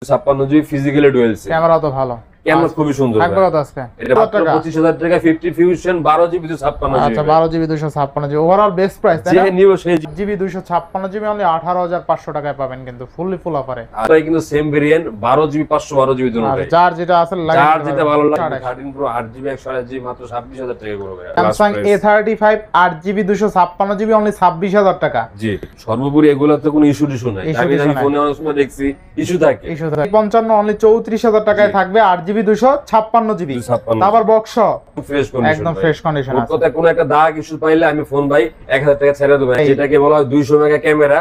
56 GB physically dual সিম। Camera তো ভালো, camera খুবই সুন্দর। থাকবে কত আজকে? এটা মাত্র 25000 টাকা 50 ফিউশন 12 জিবি 256 জিবি। আচ্ছা 12 GB 256 GB overall best price তাই না? যে নিও সেই জিবি 256 জিবি অনলি 18500 টাকায় পাবেন কিন্তু ফুল অফারে। আর এই কিন্তু সেম ভেরিয়েন্ট 12 জিবি 512 জিবি দুটোই। যার যেটা আছে লাগে, যার যেটা ভালো লাগে 13 প্রো 8 জিবি 128 জিবি মাত্র 26000 টাকা পড়বে। Samsung A35 8 GB 256 GB only 26000 টাকা। জি সর্বোপরি এগুলাতে কোনো ইস্যু নাই। আমি ফোনে অনেক সময় দেখছি ইস্যু থাকে। 55 অনলি 34000 টাকায় থাকবে 8 জিবি 256 জিবি। তারপর বক্স ফ্রেশ কন্ডিশন, একদম ফ্রেশ কন্ডিশন আছে। কোথায় কোনো একটা দাগ ইস্যু পাইলে আমি ফোন ভাই 1000 টাকা ছেড়ে দেব। যেটাকে বলা হয় 200 মেগা ক্যামেরা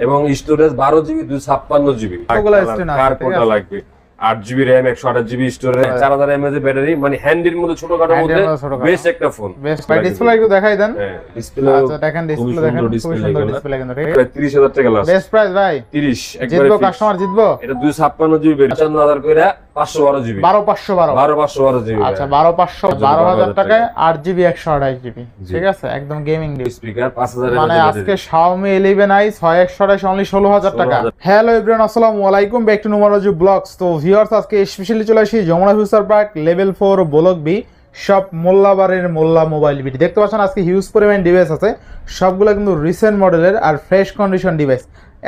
এবং স্টোরেজ 12 জিবি 256 জিবি। ওগুলা স্টোরেজ কার কোনটা লাগবে? 8 GB RAM 128 GB storage 4000 mAh battery, মানে হ্যান্ডির মধ্যে ছোটখাটোর মধ্যে বেস্ট একটা ফোন। বেস্ট বাই ডিসপ্লে একটু দেখাই দেন। ডিসপ্লে আচ্ছা দেখেন ডিসপ্লে দেখেন, খুব সুন্দর ডিসপ্লে কিন্তু। 30000 টাকা লাস্ট বেস্ট প্রাইস ভাই 30 একবারে জিতবো, কাস্টমার জিতবো। এটা 256 জিবি 55000 কইরা 512 জিবি 12512 জিবি। আচ্ছা 12500 টাকায় 8 জিবি 128 জিবি, ঠিক আছে একদম গেমিং স্পিকার 5000 মানে আজকে Xiaomi 11i 6128 অনলি 16000 টাকা। হ্যালো এভরিওয়ান, আসসালামু আলাইকুম, ব্যাক টু নুমারোজি ব্লগস। তো ভিউয়ার্স আজকে স্পেশালি চলে আসি Jamuna future park level 4 block B সব মোল্লাবারের মোল্লা মোবাইল বিটি। দেখতে পাচ্ছেন আজকে হিউজ পরিমাণ ডিভাইস আছে, সবগুলো কিন্তু রিসেন্ট মডেলের আর ফ্রেশ কন্ডিশন ডিভাইস।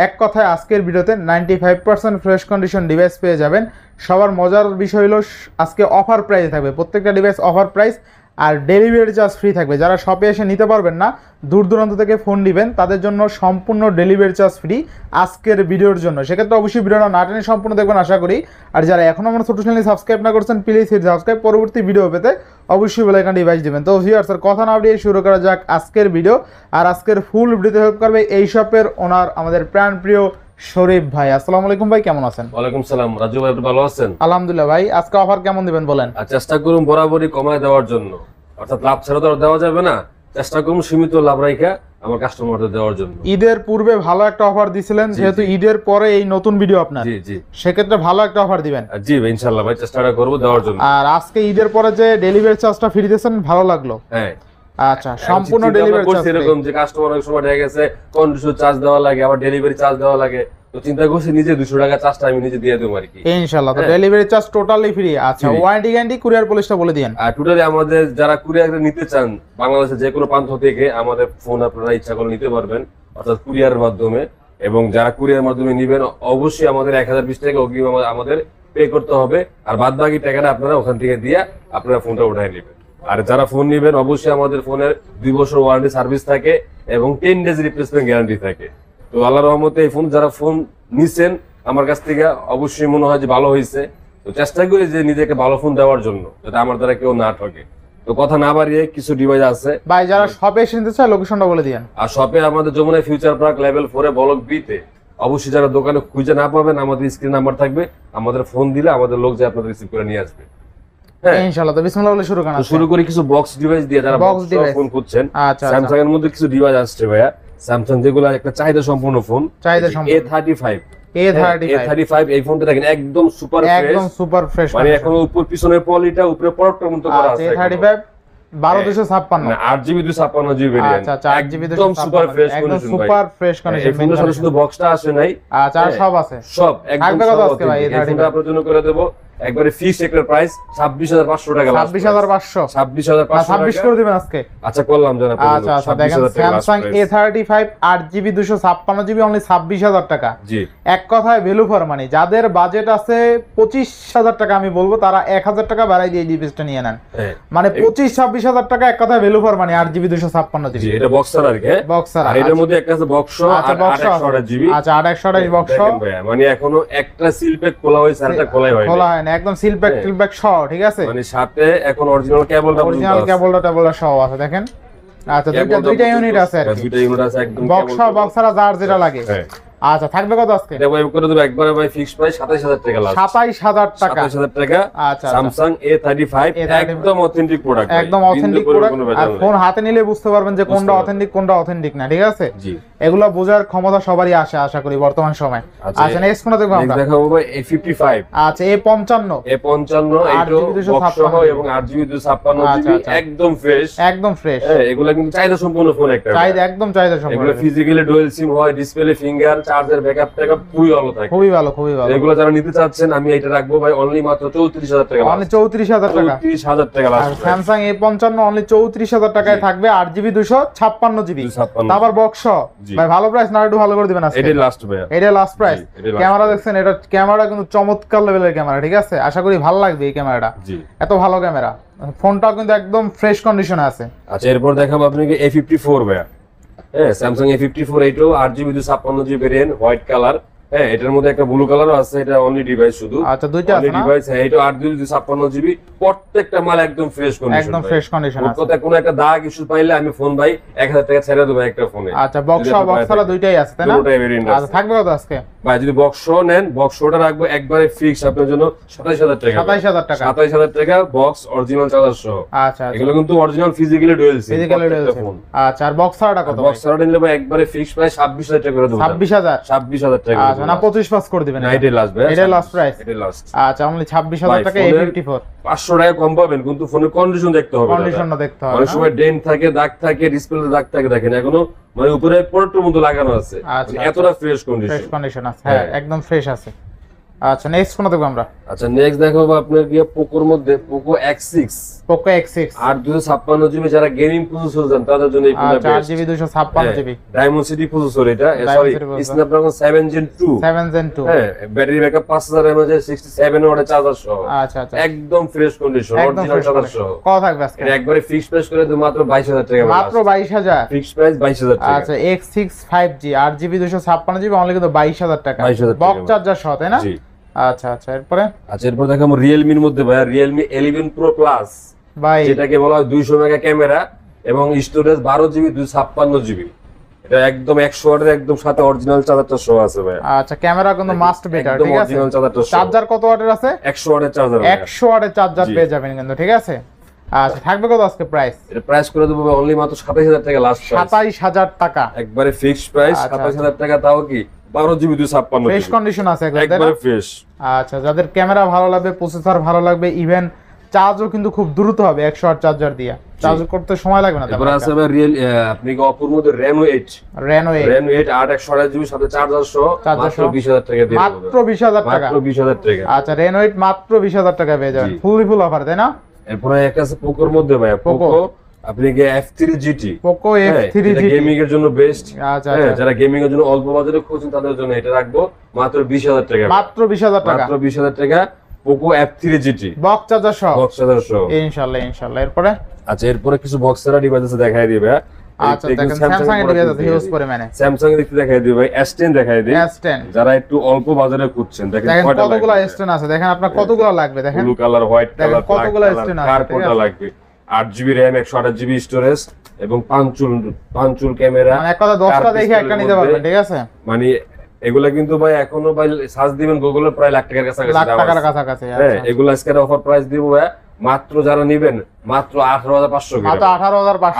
এক কথায় আজকের ভিডিওতে 95% ফ্রেশ কন্ডিশন ডিভাইস পেয়ে যাবেন। সবার মজার বিষয় হলো আজকে অফার প্রাইস থাকবে, প্রত্যেকটা ডিভাইস অফার প্রাইস আর ডেলিভারি চার্জ ফ্রি থাকবে। যারা শপে এসে নিতে পারবেন না, দূর দূরান্ত থেকে ফোন দিবেন, তাদের জন্য সম্পূর্ণ ডেলিভারি চার্জ ফ্রি আজকের ভিডিওর জন্য। সেক্ষেত্রে অবশ্যই ভিডিওটা না টেনে সম্পূর্ণ দেখবেন আশা করি। আর যারা এখনও আমার ছোটো চ্যানেল সাবস্ক্রাইব না করছেন প্লিজ হিট সাবস্ক্রাইব, পরবর্তী ভিডিও পেতে অবশ্যই বেল আইকন ডিভাইস দিবেন। তো ভিউয়ার্স আর কথা না বাড়িয়ে শুরু করা যাক আজকের ভিডিও। আর আজকের ফুল ভিডিওতে হেল্প করবে এই শপের ওনার আমাদের প্রাণপ্রিয় শরীফ ভাই। আসসালামু আলাইকুম ভাই, কেমন আছেন? ওয়ালাইকুম সালাম রাজু ভাই, আপনি ভালো আছেন? আলহামদুলিল্লাহ ভাই। আজকে অফার কেমন দিবেন বলেন? আর চেষ্টা করুন বরাবরই কমায় দেওয়ার জন্য, অর্থাৎ লাভ ছাড়া তো আর দেওয়া যাবে না। চেষ্টা করুন সীমিত লাভ রাখা আমার কাস্টমারদের দেওয়ার জন্য। ঈদের পূর্বে ভালো একটা অফার দিছিলেন, যেহেতু ঈদের পরে এই নতুন ভিডিও আপনার, জি জি সেক্ষেত্রে ভালো একটা অফার দিবেন। জি ভাই ইনশাআল্লাহ ভাই চেষ্টাটা করব দেওয়ার জন্য। আর আজকে ঈদের পরে যে ডেলিভারি চার্জটা ফ্রি দিয়েছেন ভালো লাগলো। হ্যাঁ আচ্ছা সম্পূর্ণ ডেলিভারি চার্জ এরকম যে কাস্টমার অনেক সময় দেখা গেছে কন্ডিশন চার্জ দেওয়া লাগে, আবার ডেলিভারি চার্জ দেওয়া লাগে, তো চিন্তা করছি নিজে 200 টাকা চার্জটা আমি নিজে দিয়ে দেবো আর কি ইনশাআল্লাহ। তো ডেলিভারি চার্জ টোটালি ফ্রি। আচ্ছা ওয়ারেন্টি গ্যারান্টি কুরিয়ার পলিসটা বলে দিয়েন। আর টোটালি আমাদের যারা কুরিয়ার নিতে চান বাংলাদেশের যে কোনো প্রান্ত থেকে আমাদের ফোন আপনারা ইচ্ছা করে নিতে পারবেন, অর্থাৎ কুরিয়ারের মাধ্যমে। এবং যারা কুরিয়ার মাধ্যমে নিবেন অবশ্যই আমাদের 1020 টাকা অগ্রিম আমাদের পে করতে হবে, আর বাদ বাকি টাকাটা আপনারা ওখান থেকে দিয়ে আপনারা ফোনটা উঠাই নেবেন। আর যারা ফোন নেবেন অবশ্যই আমাদের ফোনের 2 বছর ওয়ারেন্টি সার্ভিস থাকে এবং 10 ডেজ রিপ্লেসমেন্ট গ্যারান্টি থাকে। তো আল্লাহর রহমতে এই ফোন যারা ফোন নিছেন আমার কাছ থেকে অবশ্যই মনে হয় যে ভালো হয়েছে। তো চেষ্টা করি যে নিজেকে ভালো ফোন দেওয়ার জন্য, যাতে আমার দ্বারা কেউ না ঠকে। তো কথা না বাড়িয়ে কিছু ডিভাইস আছে ভাই, যারা শপে এসে নিতে চায় লোকেশনটা বলে দিয়েন। আর শপে আমাদের Jamuna future park level 4 block B তে। অবশ্যই যারা দোকানে খুঁজে না পাবেন আমাদের স্ক্রিন নাম্বার থাকবে, আমাদের ফোন দিলে আমাদের লোক যে আপনাদের রিসিভ করে নিয়ে আসবে। ইনশাআল্লাহ। তো বিসমিল্লাহ বলে শুরু করেন। শুরু করি কিছু বক্স ডিভাইস দিয়ে, যারা বক্স ফোন খুঁজছেন। আচ্ছা স্যামসাং এর মধ্যে কিছু ডিভাইস আসছে ভাইয়া, স্যামসাং যেগুলো একটা চাহিদা সম্পূর্ণ ফোন, A35 এই ফোনটা দেখেন একদম সুপার ফ্রেশ, মানে এখন উপর পিছনের পলিটা উপরে প্রোডাক্টের মতো করা আছে। A35 12256 না 8GB 256 জিবি ভেরিয়েন্ট। আচ্ছা 8GB একদম super fresh condition, super fresh condition. এই ফোনের সাথে শুধু বক্সটা আসে নাই, আচ্ছা আর সব আছে, সব একদম কত আছে ভাই? এই ফোনটা আপনাদের জন্য করে দেব একবারে ফিক্স একটা প্রাইস 26500 টাকা। 26500 26 করে দিবেন আজকে। আচ্ছা করলাম জানা। আচ্ছা দেখেন Samsung A35 8GB 256GB only 26000 টাকা। জি এক কথায় ভ্যালু ফর মানি। যাদের বাজেট আছে 25000 টাকা আমি বলবো তারা 1000 টাকা বাড়াই দিয়ে ডিভাইসটা নিয়ে নেন। মানে 25-26000 টাকা এক কথায় value for money 8GB 256GB। জি এটা বক্সার আর কি, বক্সার। আর এটার মধ্যে একটা আছে বক্স আর 828GB। আচ্ছা 828 বক্স, মানে এখনো একটা সিল প্যাক খোলা হয়েছে আর একটা খোলাই হয়নি, খোলা হয়নি, একদম সিল প্যাক টিল প্যাক সহ, ঠিক আছে। মানে সাথে এখন অরিজিনাল কেবলটা সহ আছে দেখেন। আচ্ছা দুইটা ইউনিট আছে আর দুইটা ইউনিট আছে একদম বক্সারা যার যেটা লাগে। আচ্ছা থাকবে কত আজকে? এটা ওয়েব করে দেব একবারে ভাই ফিক্স প্রাইস 27000 টাকা লাস্ট। 27000 টাকা, 27000 টাকা। আচ্ছা Samsung A35 একদম অথেন্টিক প্রোডাক্ট, একদম অথেন্টিক প্রোডাক্ট। আর ফোন হাতে নিলে বুঝতে পারবেন যে কোনটা অথেন্টিক কোনটা অথেন্টিক না, ঠিক আছে। জি এগুলো বোঝার ক্ষমতা সবারই আসে আশা করি বর্তমান সময়। আচ্ছা নেক্সট কোনটা দেখবো আমরা? দেখাবো ভাই A55। আচ্ছা A55 এইটো বক্স সহ এবং 8GB 256GB একদম ফ্রেশ, একদম ফ্রেশ। এগুলা কিন্তু চাহিদা সম্পূর্ণ ফোন একটা, চাহিদা একদম চাহিদা সম্পূর্ণ। এগুলা ফিজিক্যালি ডুয়াল সিম হয়, ডিসপ্লে ফিঙ্গার, চার্জার ব্যাকআপ টাকা খুবই ভালো থাকে, খুবই ভালো খুবই ভালো। এগুলা যারা নিতে চাচ্ছেন আমি এটা রাখবো ভাই অনলি মাত্র 34000 টাকা, অনলি 34000 টাকা, 34000 টাকা লাস্ট। স্যামসাং A55 অনলি 34000 টাকায় থাকবে 8GB 256GB, তারপর বক্স ভাই ভালো প্রাইস না একটু ভালো করে দিবেন আজকে? এটাই লাস্ট ভাই, এটাই লাস্ট প্রাইস। ক্যামেরা দেখছেন, এটা ক্যামেরা কিন্তু চমৎকার লেভেলের ক্যামেরা, ঠিক আছে? আশা করি ভালো লাগবে এই ক্যামেরাটা, এত ভালো ক্যামেরা। ফোনটাও কিন্তু একদম ফ্রেশ কন্ডিশনে আছে। আচ্ছা এরপর দেখাবো আপনাকে A54 ভাই, হ্যাঁ স্যামসাং A54, এইটাও 8GB 256GB variant, white colour, হ্যাঁ এটার মধ্যে একটা ব্লু কালারও আছে, এটা অনলি ডিভাইস শুধু। আচ্ছা দুইটা আছে না? ডিভাইস, হ্যাঁ এটা 8GB 256GB, প্রত্যেকটা মাল একদম ফ্রেশ কন্ডিশন, একদম ফ্রেশ কন্ডিশন আছে। কোথাও কোনো একটা দাগ ইস্যু পাইলে আমি ফোন ভাই 1000 টাকা ছেড়ে দেব একটা ফোনে। আচ্ছা বক্সরা দুইটাই আছে তাই না? দুটোই ভেরিয়েন্ট আছে। আচ্ছা থাকবে কত আজকে ভাই? যদি বক্স নেন, বক্সটা রাখবো একবারে ফিক্স আপনার জন্য 27000 টাকা, 27000 টাকা, 27000 টাকা বক্স অরিজিনাল চার্জার সহ। আচ্ছা এগুলো কিন্তু original physically dual sim, physically dual সিম। আচ্ছা আর বক্সটা কত? বক্সটা নিলে ভাই একবারে ফিক্স প্রাইস 26000 টাকা করে দেব। 26000 টাকা। আচ্ছা না 25 পাস করে দিবেন? না এটাই লাস্ট ভাই, এটাই লাস্ট প্রাইস, এটাই লাস্ট। আচ্ছা অনলি 26000 টাকা A54। 500 টাকা কম পাবেন, কিন্তু ফোনের কন্ডিশন দেখতে হবে, কন্ডিশনটা দেখতে হবে। অনেক সময় ডেন্ট থাকে, দাগ থাকে, ডিসপ্লেতে দাগ থাকে, দেখেন এখনো মানে উপরে প্রোডাক্টের মতো লাগানো আছে, এতটা ফ্রেশ কন্ডিশন আছে, হ্যাঁ একদম ফ্রেশ আছে। আচ্ছা নেক্সট কোন দেখব আমরা? আচ্ছা নেক্সট দেখাবো আপনার কি পোকোর মধ্যে Poco X6, Poco X6 856GB, যারা গেমিং প্রসেসর চান তাদের জন্য এই ফোনটা best. 8GB 256GB diamond city processor, এটা সরি স্ন্যাপড্রাগন 7 Gen 2, হ্যাঁ ব্যাটারি ব্যাকআপ 5000 mAh 67 ওয়াটের চার্জার সহ। আচ্ছা আচ্ছা একদম ফ্রেশ কন্ডিশন, অরিজিনাল চার্জার সহ। কত থাকবে আজকে? এটা একবারে ফিক্স প্রাইস করে দেব মাত্র 22000 টাকা, মাত্র 22000 ফিক্স প্রাইস 22000 টাকা। আচ্ছা X6 5G 8GB 256GB only কিন্তু 22000 টাকা, 22000 টাকা বক্স চার্জার সহ তাই না? জি। আচ্ছা আচ্ছা এরপরে? আচ্ছা এরপর দেখাবো Realme এর মধ্যে ভাই, Realme 11 Pro Plus, ভাই যেটাকে বলা হয় 200 মেগা ক্যামেরা এবং স্টোরেজ 12GB 256GB, এটা একদম 100 ওয়াটের, একদম সাথে অরিজিনাল চার্জারটা সহ আছে ভাই। আচ্ছা ক্যামেরা কিন্তু মাস্ট বেটার, ঠিক আছে? অরিজিনাল চার্জারটা সহ। চার্জার কত ওয়াটের আছে? 100 ওয়াটের চার্জার, 100 ওয়াটের চার্জার পেয়ে যাবেন কিন্তু, ঠিক আছে? আচ্ছা থাকবে কত আজকে প্রাইস? এটা প্রাইস করে দেব অনলি মাত্র 27000 টাকা লাস্ট প্রাইস, 27000 টাকা একবারে ফিক্সড প্রাইস 27000 টাকা, তাও কি 12GB 256GB, ফ্রেশ কন্ডিশন আছে একবারে ফ্রেশ। আচ্ছা যাদের ক্যামেরা ভালো লাগবে, প্রসেসর ভালো লাগবে, ইভেন চার্জও কিন্তু খুব দ্রুত হবে, 100 ওয়াট চার্জার দিয়ে চার্জ করতে সময় লাগবে না। তারপর আছে রিয়েল আপনি কি অপর মধ্যে Reno 8 8 128GB সাথে চার্জার সহ মাত্র 20000 টাকা দিয়ে দেব, মাত্র 20000 টাকা, মাত্র 20000 টাকা। আচ্ছা Reno 8 মাত্র 20000 টাকা পেয়ে যাবেন, ফুল অফার তাই না? এরপরে একটা আছে পোকোর মধ্যে ভাই, পোকো আপনি কি F3 GT, Poco F3 GT gaming এর জন্য বেস্ট। আচ্ছা যারা গেমিং এর জন্য অল্প বাজেটে খুঁজছেন তাদের জন্য এটা রাখবো মাত্র 20000 টাকা, মাত্র 20000 টাকা, মাত্র 20000 টাকা Poco F3 GT, box charger সহ, বক্স চার্জার সহ ইনশাআল্লাহ। এরপরে? আচ্ছা এরপরে কিছু বক্সের ডিভাইস আছে দেখাই দিবে। আচ্ছা দেখেন স্যামসাং এর ডিভাইস আছে হিউজ পরিমাণে, স্যামসাং এর দিকে দেখাই দিবে ভাই, S10 দেখাই দিই, S10 যারা একটু অল্প বাজারে খুঁজছেন দেখেন কতগুলো S10 আছে, দেখেন আপনার কতগুলো লাগবে, দেখেন ব্লু কালার, হোয়াইট কালার, কতগুলো S10 আছে, কার কোনটা লাগবে, 8GB RAM 128GB স্টোরেজ এবং পাঁচচুল ক্যামেরা, মানে এক কথা 10টা দেখে একটা নিতে পারবেন, ঠিক আছে? মানে এগুলা কিন্তু ভাই এখনো ভাই সার্চ দিবেন গুগলে প্রায় লাখ টাকার কাছাকাছি, লাখ টাকার কাছাকাছি। হ্যাঁ এগুলা আজকে অফার প্রাইস দিব ভাই মাত্র, যারা নেবেন মাত্র 18500 করে, মাত্র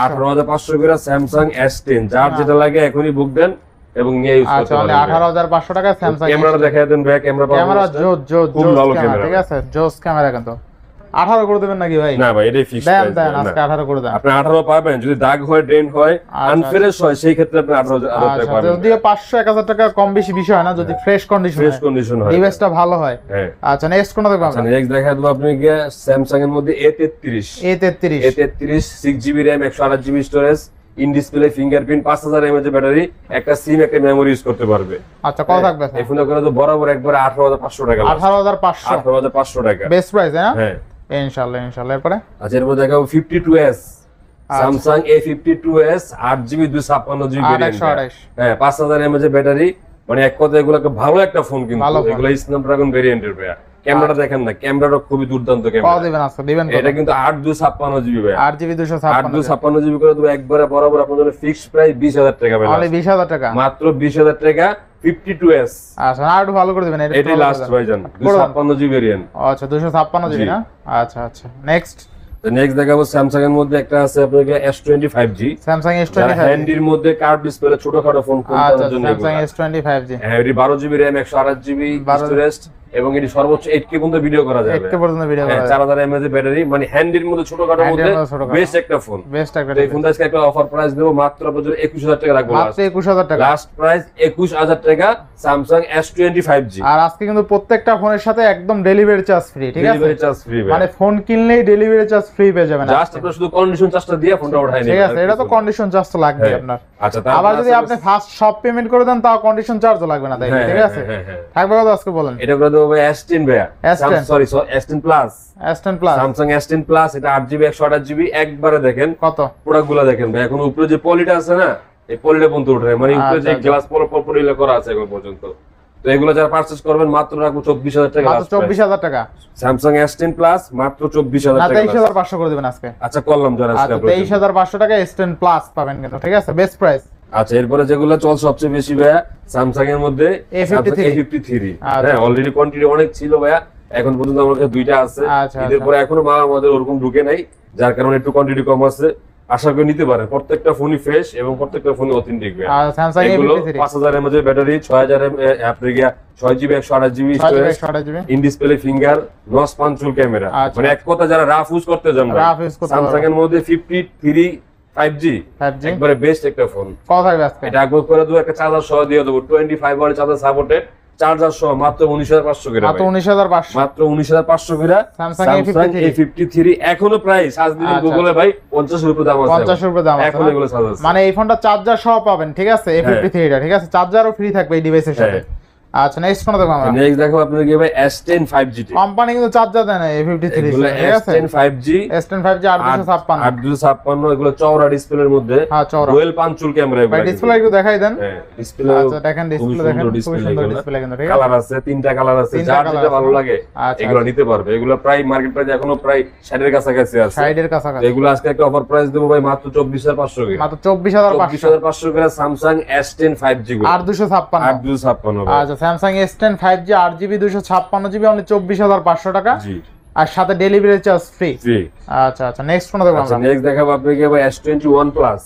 18500 করে স্যামসাং S10, যার যেটা লাগে এখনই বুক দেন এবং নিয়ে ইউজ করতে পারেন। 18500 টাকা স্যামসাং। ক্যামেরা দেখায় দেন ভাই, ক্যামেরা জোস ক্যামেরা, ঠিক আছে? জোস ক্যামেরা কিন্তু 18 করে দেবেন নাকি ভাই? না ভাই এটাই ফিক্স প্রাইস, দেন আজকে 18 করে দেন। আপনি 18 পাবেন, যদি দাগ হয়, ডেন্ট হয়, আনফ্রেশ হয়, সেই ক্ষেত্রে আপনি 18000 টাকা পাবেন। যদি 500 1000 টাকা কম বেশি বিষয় না, যদি ফ্রেশ কন্ডিশন হয়, ডিভাইসটা ভালো হয়। হ্যাঁ আচ্ছা নেক্সট কোন দেখব আমরা? নেক্সট দেখাই দেব আপনি কি স্যামসাং এর মধ্যে A33 6GB RAM 128GB storage, in display fingerprint, 5000 mAh battery, একটা সিম একটা মেমরি ইউজ করতে পারবে। আচ্ছা কত থাকবে? এই ফোনটা করে তো বরাবর একবার 18500 টাকা, 18500 টাকা বেস্ট প্রাইস, হ্যাঁ হ্যাঁ ইনশাআল্লাহ। এরপরে? আচ্ছা এরপর দেখাবো 52s, Samsung A52s 8GB 256GB variant, হ্যাঁ 5000 mAh ব্যাটারি, মানে এক কথা এগুলো ভালো একটা ফোন, কিন্তু এগুলো স্ন্যাপড্রাগন ভেরিয়েন্টের ভাই। ক্যামেরাটা দেখেন না, ক্যামেরাটা খুবই দুর্দান্ত ক্যামেরা। দিবেন আজকে দিবেন, এটা কিন্তু 8/256GB ভাই, 8/256GB করে দেব একবারে বরাবর আপনাদের জন্য ফিক্সড প্রাইস 20000 টাকা ভাই, অনলি 20000 টাকা, মাত্র 20000 টাকা 52s। আচ্ছা আর একটু ভালো করে দিবেন, এটাই লাস্ট ভাইজান 256GB ভেরিয়েন্ট। আচ্ছা 256GB না? আচ্ছা নেক্সট। তো নেক্সট দেখাবো স্যামসাং এর মধ্যে একটা আছে আপনাকে S25G, স্যামসাং যারা S25 হ্যান্ডির মধ্যে কার্ভ ডিসপ্লে ছোটখাটো ফোন আচ্ছা কোনটার জন্য স্যামসাং এগুলা। S25G হ্যাঁ, এটি 12GB RAM 128GB 12 স্টোরেজ এবং এটি সর্বোচ্চ 8K পর্যন্ত ভিডিও করা যাবে। 8K পর্যন্ত ভিডিও করা হ্যাঁ, যায় 4000 mAh ব্যাটারি, মানে হ্যান্ডির মধ্যে ছোটখাটোর হ্যান্ডির মধ্যে মধ্যে ছোটখাটো। বেস্ট একটা ফোন। বেস্ট একটা তো এই ফোনটা আজকে একটা অফার প্রাইস দেবো মাত্র আপনাদের 21000 টাকা রাখবো। মাত্র 21000 টাকা লাস্ট প্রাইস 21000 টাকা স্যামসাং S25G। আর আজকে কিন্তু প্রত্যেকটা ফোনের সাথে একদম ডেলিভারি চার্জ ফ্রি, ঠিক আছে? ডেলিভারি চার্জ ফ্রি, মানে ফোন কিনলেই ডেলিভারি চার্জ ফ্রি পেয়ে যাবেন। জাস্ট আপনারা শুধু কন্ডিশন চার্জটা দিয়ে ফোনটা উঠাই ঠিক নেবেন। আছে, এটা তো কন্ডিশন চার্জ তো লাগবে হ্যাঁ। আপনার। আচ্ছা, আবার যদি আপনি ফার্স্ট সব পেমেন্ট করে দেন তাও কন্ডিশন চার্জও লাগবে না, তাই না? ঠিক আছে, থাকবে কত আজকে বলেন? এটা করে দেবো ভাই S10 ভাইয়া, S10 sorry S10 plus, S10 plus Samsung S10 plus. এটা 8GB 128GB একবারে দেখেন কত? প্রোডাক্টগুলো দেখেন ভাই, এখন উপরে যে পলিটা আছে না, এই পলিটা পর্যন্ত উঠে নাই, মানে উপরে যে আচ্ছা। গ্লাস পলিটা করা আছে এখন পর্যন্ত। তো এগুলো যারা পারচেজ করবেন মাত্র রাখবো 24000 টাকা। মাত্র 24000 টাকা। স্যামসাং S10 প্লাস মাত্র 24000 না টাকা। 23500 করে দিবেন আজকে। আচ্ছা করলাম যারা আচ্ছা 23500 টাকা S10 প্লাস পাবেন কিন্তু, ঠিক আছে? Best price. আচ্ছা, এরপরে যেগুলো চল সবচেয়ে বেশি ভাইয়া স্যামসাং এর মধ্যে A53 A53। আচ্ছা। হ্যাঁ, অলরেডি কোয়ান্টিটি অনেক ছিল ভাইয়া, এখন পর্যন্ত আমার কাছে দুইটা আছে। আচ্ছা, ঈদের আচ্ছা। পরে এখনো মাল আমাদের ওরকম ঢুকে নাই, যার কারণে একটু কোয়ান্টিটি কম আছে। আশা করি নিতে পারেন, প্রত্যেকটা ফোনই ফ্রেশ এবং প্রত্যেকটা ফোনই অথেন্টিক ভাইয়া। আর স্যামসাং এগুলো A53 5000 mAh battery, 6000 6GB 128GB storage, 6GB in display finger, নস পাঞ্চুল ক্যামেরা। আচ্ছা। মানে এক কথা যারা রাফ ইউজ করতে যান ভাই, রাফ ইউজ করতে স্যামসাং এর মধ্যে 53 5G 5G একবারে বেস্ট একটা ফোন। কত থাকবে আজকে? এটা একবার করে দেবো, একটা চার্জার সহ দিয়ে দেবো, 25 ওয়াট চার্জার সাপোর্টেড, চার্জার সহ মাত্র 19500 করে। মাত্র 19500 মাত্র 19500 করে Samsung A53 এখনো প্রাইস আজ দিন আচ্ছা, গুগলে ভাই 50 এর উপরে দাম আছে, 50 এর উপরে দাম আছে এখন না? এগুলো চার্জ আছে। মানে এই ফোনটা চার্জার সহ পাবেন, ঠিক আছে? A53 এটা, ঠিক আছে? চার্জারও ফ্রি থাকবে এই ডিভাইসের সাথে। আচ্ছা নেক্সট কোন দেখো আমরা? নেক্সট দেখো আপনাদের কি ভাই S10 5G। কোম্পানি কিন্তু চার্জার দেয় না A53 এগুলো ঠিক আছে? S10 5G S10 5G 8256 8256, এগুলো চওড়া ডিসপ্লের মধ্যে, হ্যাঁ চওড়া। Dual পাঞ্চুল camera. ভাই ডিসপ্লে একটু দেখাই দেন। হ্যাঁ, ডিসপ্লে আচ্ছা দেখেন, ডিসপ্লে দেখেন, খুব সুন্দর ডিসপ্লে কিন্তু, ঠিক আছে? কালার আছে, তিনটা কালার আছে, তিনটা যার colour যেটা আছে। ভালো লাগে আচ্ছা, এগুলো নিতে পারবে। এগুলো প্রায় মার্কেট প্রাইস এখনো প্রায় 60 এর কাছাকাছি আছে। সাইডের কাছাকাছি এগুলো আজকে একটা অফার প্রাইস দেবো ভাই মাত্র 24500 করে। মাত্র 24500 24500 করে স্যামসাং S10 5G গুলো, 8256 8256 ভাই। আচ্ছা Samsung S10 5G 8GB 256GB only 24500 টাকা, জি আর সাথে ডেলিভারি চার্জ ফ্রি। জি। আচ্ছা আচ্ছা নেক্সট কোন দেখো আচ্ছা আমরা? নেক্সট দেখাবো আপনাকে ভাই S21 প্লাস।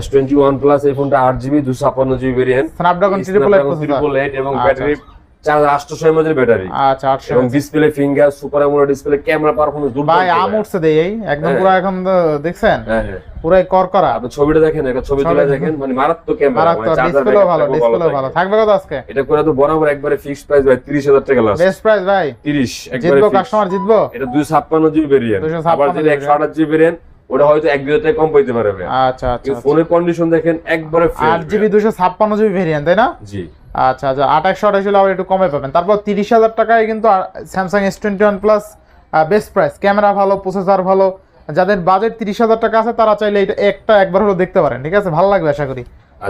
S21 প্লাস এই ফোনটা 8GB 256GB ভেরিয়েন্ট, স্ন্যাপড্রাগন 888 এবং আচ্ছা। ব্যাটারি 4800 mAh ব্যাটারি আচ্ছা 800 এবং display finger, super AMOLED display, camera performance দুর্দান্ত। ভাই আম উঠছে দেই এই একদম হ্যাঁ। পুরো এখন তো দেখছেন হ্যাঁ হ্যাঁ, পুরাই করকরা। আপনি ছবিটা দেখেন, একটা ছবি তুলে দেখেন, মানে মারাত্মক ক্যামেরা, মারাত্মক, ডিসপ্লেও ভালো, ডিসপ্লেও ভালো। থাকবে কত আজকে? এটা করে তো বরাবর একবারে ফিক্সড প্রাইস ভাই 30000 টাকা লাস্ট। বেস্ট প্রাইস ভাই, 30 একবারে জিতবো, fixed। কাস্টমার জিতবো। এটা 256GB ভেরিয়েন্ট, 256 আবার যদি 128GB ভেরিয়েন্ট ওটা হয়তো 1-2 টাকা কম পাইতে পারে ভাই। আচ্ছা আচ্ছা কিন্তু ফোনের কন্ডিশন দেখেন একবারে ফ্রেশ। 8GB 256GB ভেরিয়েন্ট তাই না? জি আচ্ছা আচ্ছা 2828 হলে আবার একটু কমে পাবেন। তারপর 30000 টাকায় কিন্তু Samsung S21 plus best price, camera ভালো, প্রসেসর ভালো। যাদের বাজেট 30000 টাকা আছে তারা চাইলে এটা একবার হলো দেখতে পারেন, ঠিক আছে? ভালো লাগবে আশা করি।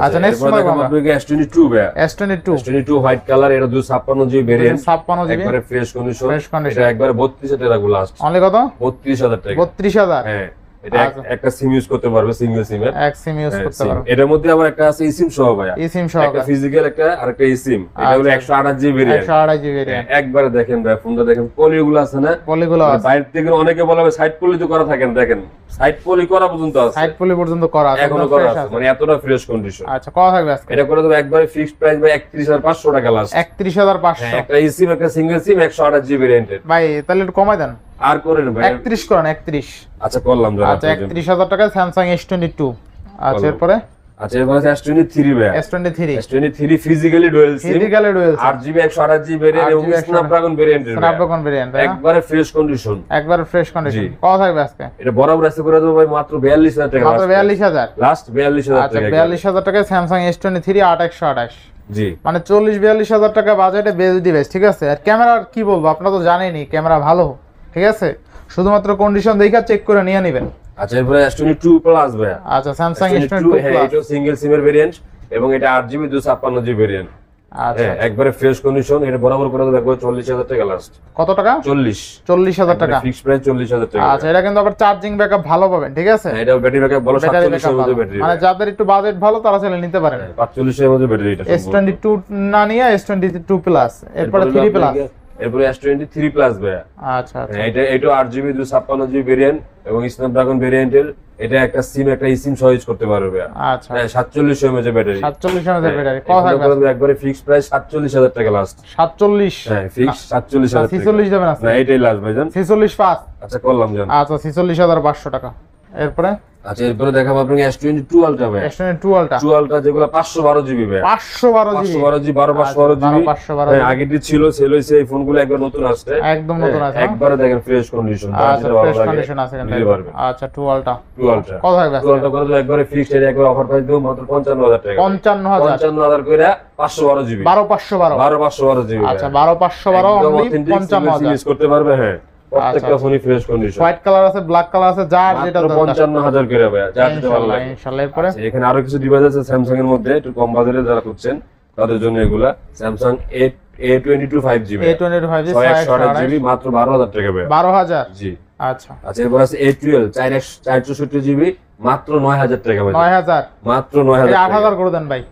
আচ্ছা নেক্সট এরপর দেখো আপনাকে S22 ভাই। S22 হোয়াইট কালার, এটা 256GB ভেরিয়েন্ট, 256GB একবারে ফ্রেশ কন্ডিশন। Fresh condition। এটা একবারে 32000 টাকা রাখবো লাস্ট। অনলি কত? 32000 টাকা। 32000 হ্যাঁ, এটা আচ্ছা। একটা সিম ইউজ করতে পারবে, সিঙ্গেল সিমের। এক সিম ইউজ করতে পারো, এটার মধ্যে আবার একটা আছে eSIM সহ ভাই, এই সিম সহ একটা ফিজিক্যাল একটা আর একটা eSIM। এটা হলো আচ্ছা। 128GB variant. 128GB ভেরিয়েন্ট, একবারে দেখেন ভাই ফোনটা দেখেন, পলিগুলো আছে না, পলিগুলো আছে, বাইরে থেকে অনেকে বলে সাইড পলি তো করা থাকেন, দেখেন সাইড পলি করা পর্যন্ত আছে, সাইড পলি পর্যন্ত করা আছে, এখনো একদম করা fresh আছে, আছে। মানে এতটা ফ্রেশ কন্ডিশন। আচ্ছা কত থাকবে আজকে? এটা করে দেবো একবারে ফিক্সড প্রাইস ভাই 31500 টাকা লাস্ট। 31500 একটা eSIM, একটা সিঙ্গেল সিম, 128GB ভেরিয়েন্টের। ভাই তাহলে একটু কমাই দেন, আর করেন ভাই। 31 করেন 31। আচ্ছা করলাম যারা। আচ্ছা 31000 টাকা স্যামসাং S22। আচ্ছা বলো। এরপরে আচ্ছা এরপরে S23 ভাই। S23 physically dual sim, physically dual 8GB 128GB variant এবং 8GB স্ন্যাপড্রাগন ভেরিয়েন্টের। স্ন্যাপড্রাগন ভেরিয়েন্ট তাই না? একবারে ফ্রেশ কন্ডিশন, একবার ফ্রেশ কন্ডিশন। জি। কত থাকবে আজকে? এটা বরাবর আছে করে দেবো ভাই মাত্র 42000 টাকা মাত্র 42000। লাস্ট 42000 আচ্ছা টাকা। 42000 টাকায় স্যামসাং S23 8128, জি মানে 40-42000 টাকা বাজেটে বেস্ট ডিভাইস, ঠিক আছে? আর ক্যামেরার কি বলবো, আপনারা তো জানেনই ক্যামেরা ভালো, ঠিক আছে? শুধুমাত্র কন্ডিশন দেখা চেক করে নিয়ে নেবেন। আচ্ছা এরপরে S22 প্লাস ভাই। আচ্ছা স্যামসাং S22 হ্যাঁ, প্লাস, এটা সিঙ্গেল সিমের ভেরিয়েন্ট এবং এটা 8GB 256GB ভেরিয়েন্ট। আচ্ছা হ্যাঁ, একবারে ফ্রেশ কন্ডিশন। এটা বরাবর করে দেবো একবার 40000 টাকা লাস্ট। কত টাকা? 40000 টাকা। ফিক্সড প্রাইস 40000 টাকা। আচ্ছা এটা কিন্তু আবার চার্জিং ব্যাকআপ ভালো পাবেন, ঠিক আছে? হ্যাঁ, এটা ব্যাটারি ব্যাকআপ বলো ব্যাটারি 47 ব্যাকআপ এর মধ্যে ব্যাটারি, মানে যাদের একটু বাজেট ভালো তারা চাইলে নিতে পারেন। 45 এর মধ্যে ব্যাটারি। এটা S22 না নিয়ে S22 প্লাস, এরপরে 3 প্লাস। এরপরে S23 প্লাস ভাই। আচ্ছা আচ্ছা এটা 8GB 256GB ভেরিয়েন্ট এবং স্ন্যাপড্রাগন ভেরিয়েন্টের। এটা একটা সিম একটা ইসিম সহ ইউজ করতে পারবে ভাই। আচ্ছা 47 mAh এর ব্যাটারি। 47 mAh ব্যাটারি কত থাকবে? একবারে ফিক্সড প্রাইস 47000 টাকা লাস্ট। 47 হ্যাঁ ফিক্স 47000 টাকা। 46 দেবেন আজকে? না এটাই লাস্ট ভাইজান। 46 পাস। আচ্ছা করলাম জান। আচ্ছা 46500 টাকা। এরপরে আচ্ছা এরপরে দেখাবো আপনাকে S22 Ultra ভাই। S22 Ultra 2 Ultra যেগুলো 512GB ভাই। 512GB 512GB 512GB। হ্যাঁ আগেরটি ছিল সেল হইছে, এই ফোনগুলো একবার নতুন আসছে, একদম নতুন আছে। একবারে দেখেন ফ্রেশ কন্ডিশন। আচ্ছা ফ্রেশ কন্ডিশন আছে কিন্তু। আচ্ছা 2 Ultra 2 Ultra কত থাকবে? 2 Ultra করে তো একবারে ফিক্সড এর একবার অফার প্রাইস দেব মাত্র 55000 টাকা। 55000 কইরা 512GB 12512 12512GB। আচ্ছা 12512 অনলি 55000 ইউজ করতে পারবে। হ্যাঁ প্রত্যেকটা ফোনই ফ্রেশ কন্ডিশন। হোয়াইট কালার আছে, ব্ল্যাক কালার আছে, যার যেটা দরকার 55000 করে ভাই, যার যেটা ভালো লাগে ইনশাআল্লাহ। এরপরে এখানে আরো কিছু ডিভাইস আছে স্যামসাং এর মধ্যে, একটু কম বাজারে যারা খুঁজছেন তাদের জন্য এগুলা। Samsung A22 5G A22 5G 128GB মাত্র 12000 টাকা ভাই। 12000 জি আচ্ছা আচ্ছা। এরপর আছে A12 464GB মাত্র 9000 টাকা ভাই। 9000 মাত্র 9000 এটা টাকা। 8000 করে দেন ভাই।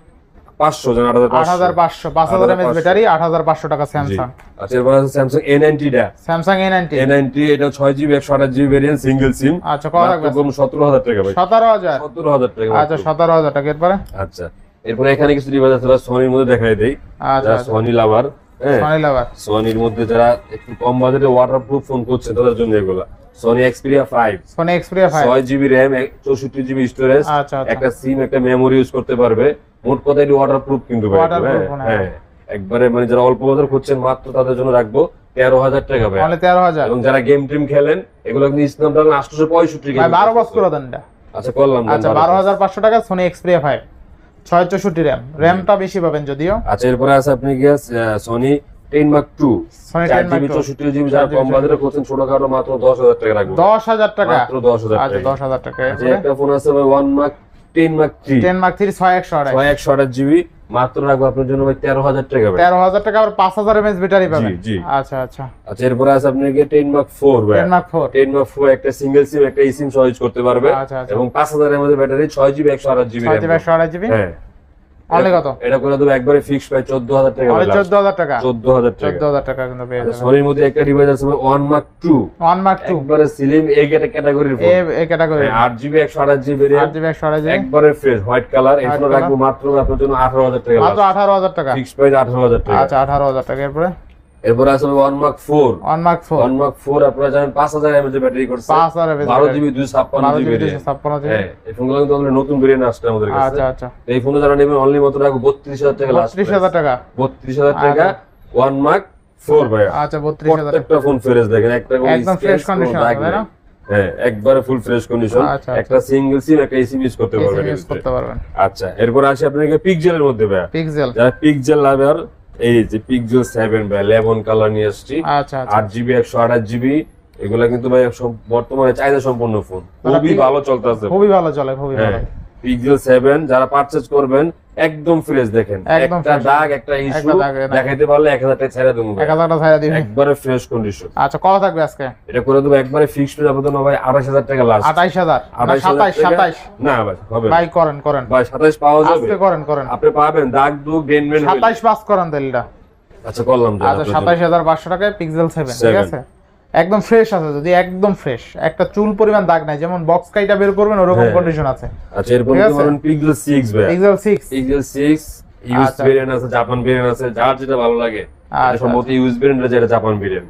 500 জন 8500 5000 mAh ব্যাটারি 8500 টাকা স্যামসাং। আচ্ছা এরপর আছে স্যামসাং A90 টা। স্যামসাং A90 এটা 6GB 128GB ভেরিয়েন্ট সিঙ্গেল সিম। আচ্ছা কত থাকবে? 17000 টাকা ভাই। 17000 17000 টাকা। আচ্ছা 17000 টাকা। এরপরে আচ্ছা এরপরে এখানে কিছু ডিভাইস আছে সনির মধ্যে দেখাই দেই। আচ্ছা যারা সনি লাভার, হ্যাঁ সনি লাভার, সনির মধ্যে যারা একটু কম বাজেটে ওয়াটারপ্রুফ ফোন করছে তাদের জন্য এগুলা। Sony Xperia 5 Sony Xperia 5 6GB RAM 64GB storage, আচ্ছা আচ্ছা একটা সিম একটা মেমোরি ইউজ করতে পারবে। মোট কথা এটি ওয়াটারপ্রুফ কিন্তু ভাই। Waterproof, হ্যাঁ একবারে মানে যারা অল্প বাজার খুঁজছেন মাত্র তাদের জন্য রাখবো 13000 টাকা ভাই। অনলি 13000 এবং যারা গেম টিম খেলেন এগুলো কিন্তু স্ন্যাপড্রাগন 865 ভাই 12 বক্স করে দেন এটা। আচ্ছা করলাম। আচ্ছা 12500 টাকা সনি Xperia 5 664 র‍্যামটা বেশি পাবেন যদিও। আচ্ছা এরপরে আছে আপনি কি Sony 10 Mark II Sony 10 Mark II 64GB যারা কম বাজারে করছেন ছোটখাটো মাত্র 10000 টাকা রাখবো। 10000 টাকা মাত্র 10000 আচ্ছা টাকা। 10000 টাকা। আচ্ছা একটা ফোন আছে ভাই 10 Mark III 10 Mark III 6128GB মাত্র রাখবো আপনার জন্য ভাই 13000 টাকা ভাই। 13000 টাকা আর 5000 mAh ব্যাটারি পাবেন। জি। আচ্ছা আচ্ছা আচ্ছা এরপরে আছে আপনি কি 10 Mark IV ভাই। 10 Mark IV 10 Mark IV একটা সিঙ্গেল সিম একটা eSIM সহ ইউজ করতে পারবে। আচ্ছা আচ্ছা এবং 5000 mAh এর battery 6GB 128GB RAM। 128GB হ্যাঁ অনলি কত? এটা করে দেব একবারে ফিক্সড প্রাইস 14000 টাকা ভাই। অনলি 14000 টাকা 14000 টাকা। 14000 টাকা কিন্তু পেয়ে যাবেন। সনির মধ্যে একটা ডিভাইস আছে 1 Mark II 1 Mark II একবারে স্লিম এ ক্যাটাগরির ফোন। এই category 8GB 128GB variant 8GB 128GB একবারে ফ্রেশ হোয়াইট কালার। এই ফোন রাখবো মাত্র আপনার জন্য 18000 টাকা। মাত্র 18000 টাকা ফিক্সড প্রাইস 18000 টাকা। আচ্ছা 18000 টাকা। এরপরে এরপর আছে 1 Mark IV 1 Mark IV 1 Mark IV আপনারা জানেন 5000 mAh ব্যাটারি করছে। 5000 mAh 12GB 256GB 256GB হ্যাঁ এই ফোনগুলো কিন্তু আমাদের নতুন ভেরিয়েন্ট আসছে আমাদের কাছে। আচ্ছা আচ্ছা এই ফোনে যারা নেবেন অনলি মাত্র রাখবো 32000 টাকা লাস্ট। 32000 টাকা 32000 টাকা 1 Mark IV ভাই। আচ্ছা 32000 টাকা প্রত্যেকটা ফোন ফ্রেশ দেখেন, একটা কোনো একদম ফ্রেশ কন্ডিশন আছে তাই না? হ্যাঁ একবারে ফুল ফ্রেশ কন্ডিশন। আচ্ছা, একটা সিঙ্গেল সিম একটা eSIM ইউজ করতে পারবেন। ইউজ করতে পারবেন। আচ্ছা এরপর আসি আপনাকে পিক্সেলের মধ্যে ভাই। পিক্সেল যারা পিক্সেল লাভার এই যে পিক্সেল 7 ভাই লেমন কালার নিয়ে আসছি। আচ্ছা আচ্ছা 8GB 128GB এগুলা কিন্তু ভাই বর্তমানে চাহিদা সম্পন্ন ফোন, খুবই ভালো চলতেছে। খুবই ভালো চলে খুবই ভালো। পিক্সেল 7 যারা পারচেজ করবেন একদম ফ্রেশ দেখেন, একদম একটা fresh। দাগ একটা ইস্যু একটা দাগ, না। দেখাইতে পারলে 1000 টাকা ছেড়ে দেবো ভাই। 1000 টাকা ছাড়া দিবেন। একবারে ফ্রেশ কন্ডিশন। আচ্ছা কত থাকবে আজকে? এটা করে দেবো একবারে ফিক্সড হয়ে যাবে তো না ভাই 28000 টাকা লাস্ট। 28000 না 27 না ভাই হবে ভাই করেন ভাই 27 পাওয়া যাবে। আজকে করেন আপনি পাবেন দাগ দুগ ডেনমেন্ট 27 পাস করেন তেলটা। আচ্ছা করলাম জান। আচ্ছা 27500 টাকায় পিক্সেল 7 ঠিক আছে একদম ফ্রেশ আছে, যদি একদম ফ্রেশ একটা চুল পরিমাণ দাগ নাই, যেমন বক্স কাইটা বের করবেন ওরকম কন্ডিশন আছে। আচ্ছা এরপর ধরুন পিক্সেল 6 ভাই। পিক্সেল 6 ইউজ ভেরিয়েন্ট আছে, জাপান ভেরিয়েন্ট আছে, যার যেটা ভালো লাগে। এটা সম্ভবত ইউজ ভেরিয়েন্ট যেটা জাপান ভেরিয়েন্ট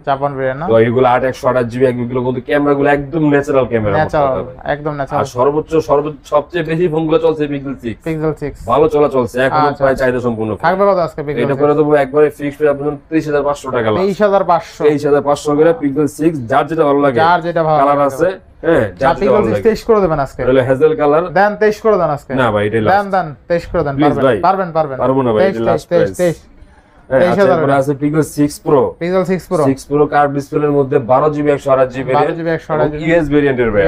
না? তো এইগুলো 8128GB এগুলো কিন্তু ক্যামেরাগুলো একদম ন্যাচারাল ক্যামেরা, একদম ন্যাচারাল। আর সর্বোচ্চ সবচেয়ে বেশি ফোনগুলো চলছে পিক্সেল 6 ভালো চলছে এখন প্রায় চাহিদা সম্পূর্ণ। থাকবে কত আজকে পিক্সেল? এটা করে দেবো একবারে ফিক্সড হয়ে আপনাদের 23500 টাকা লাস্ট। 23500 করে পিক্সেল 6 যার যেটা ভালো লাগে, যার যেটা ভালো কালার আছে। হ্যাঁ যার যেটা ভালো লাগে 23 করে দেবেন আজকে। তাহলে হেজেল কালার দেন 23 করে দেন আজকে। না ভাই এটা লাস্ট। দেন 23 করে দেন। পারবেন পারবো না ভাই এটা লাস্ট প্রাইস। 23 আচ্ছা এরপর আছে pixel 6 Pro। Pixel 6 Pro curve ডিসপ্লের মধ্যে 12GB 128GB ইউএস ভেরিয়েন্টের ভাই।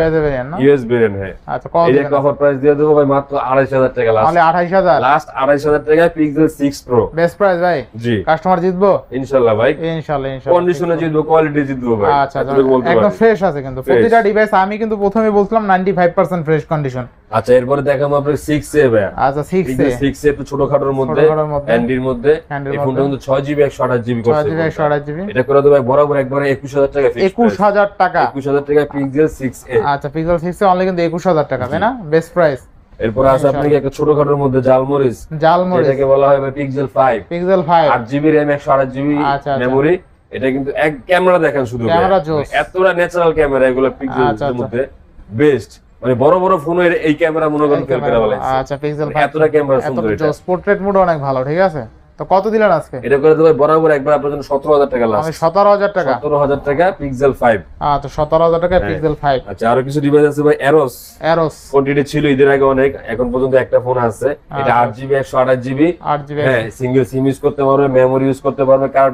ইউএস ভেরিয়েন্ট হ্যাঁ। আচ্ছা কত এই একটা অফার প্রাইস দিয়ে দেবো ভাই মাত্র 28000 টাকা লাস্ট। তাহলে 28000 লাস্ট 28000 টাকা পিক্সেল 6 Pro বেস্ট প্রাইস ভাই। জি কাস্টমার জিতবো ইনশাআল্লাহ ভাই। ইনশাআল্লাহ কন্ডিশনে জিতবো, কোয়ালিটি জিতবো ভাই। আচ্ছা একদম ফ্রেশ আছে কিন্তু প্রতিটা ডিভাইস। আমি কিন্তু প্রথমেই বলছিলাম 95% ফ্রেশ কন্ডিশন। আচ্ছা এরপরে দেখাবো আপনার 6A ভাই। আচ্ছা 6A 6A একটু ছোটখাটোর মধ্যে, ছোটখাটোর মধ্যে, হ্যান্ডির মধ্যে। এই ফোনটা কিন্তু 6GB 128GB করছে। 6GB 128GB। এটা করে দেব ভাই বরাবর একবারে 21000 টাকা ফিক্স। 21000 টাকা। 21000 টাকা পিক্সেল 6A। আচ্ছা পিক্সেল 6A অনলি কিন্তু 21000 টাকা, তাই না? Best price. এরপর আছে আপনাকে একটা ছোটখাটোর মধ্যে জালমরিচ, যেটাকে বলা হয় ভাই pixel 5। Pixel 5 8GB RAM 128GB আচ্ছা, মেমরি। এটা কিন্তু এক ক্যামেরা দেখেন শুধু, ক্যামেরা জোস, এতটা ন্যাচারাল ক্যামেরা এগুলো পিক্সেলের মধ্যে বেস্ট। মানে বড় বড় ফোনের এই ক্যামেরা মনে করেন ফেল করে বলে। আচ্ছা পিক্সেল 5 এতটা ক্যামেরা সুন্দর, এটা জোস, পোর্ট্রেট মোড অনেক ভালো। ঠিক আছে, তো কত দিলেন আজকে? এটা করে দেব বরাবর একবার আপনার জন্য 17000 টাকা লাস্ট। 17000 টাকা। 17000 টাকা পিক্সেল 5। আচ্ছা 17000 টাকা পিক্সেল 5। আচ্ছা আরো কিছু ডিভাইস আছে ভাই, এরোস। কোয়ান্টিটি ছিল ঈদের আগে অনেক, এখন পর্যন্ত একটা ফোন আছে। এটা 8GB 128GB। 8GB হ্যাঁ, সিঙ্গেল সিম ইউজ করতে পারবে, মেমরি ইউজ করতে পারবে, কার্ভ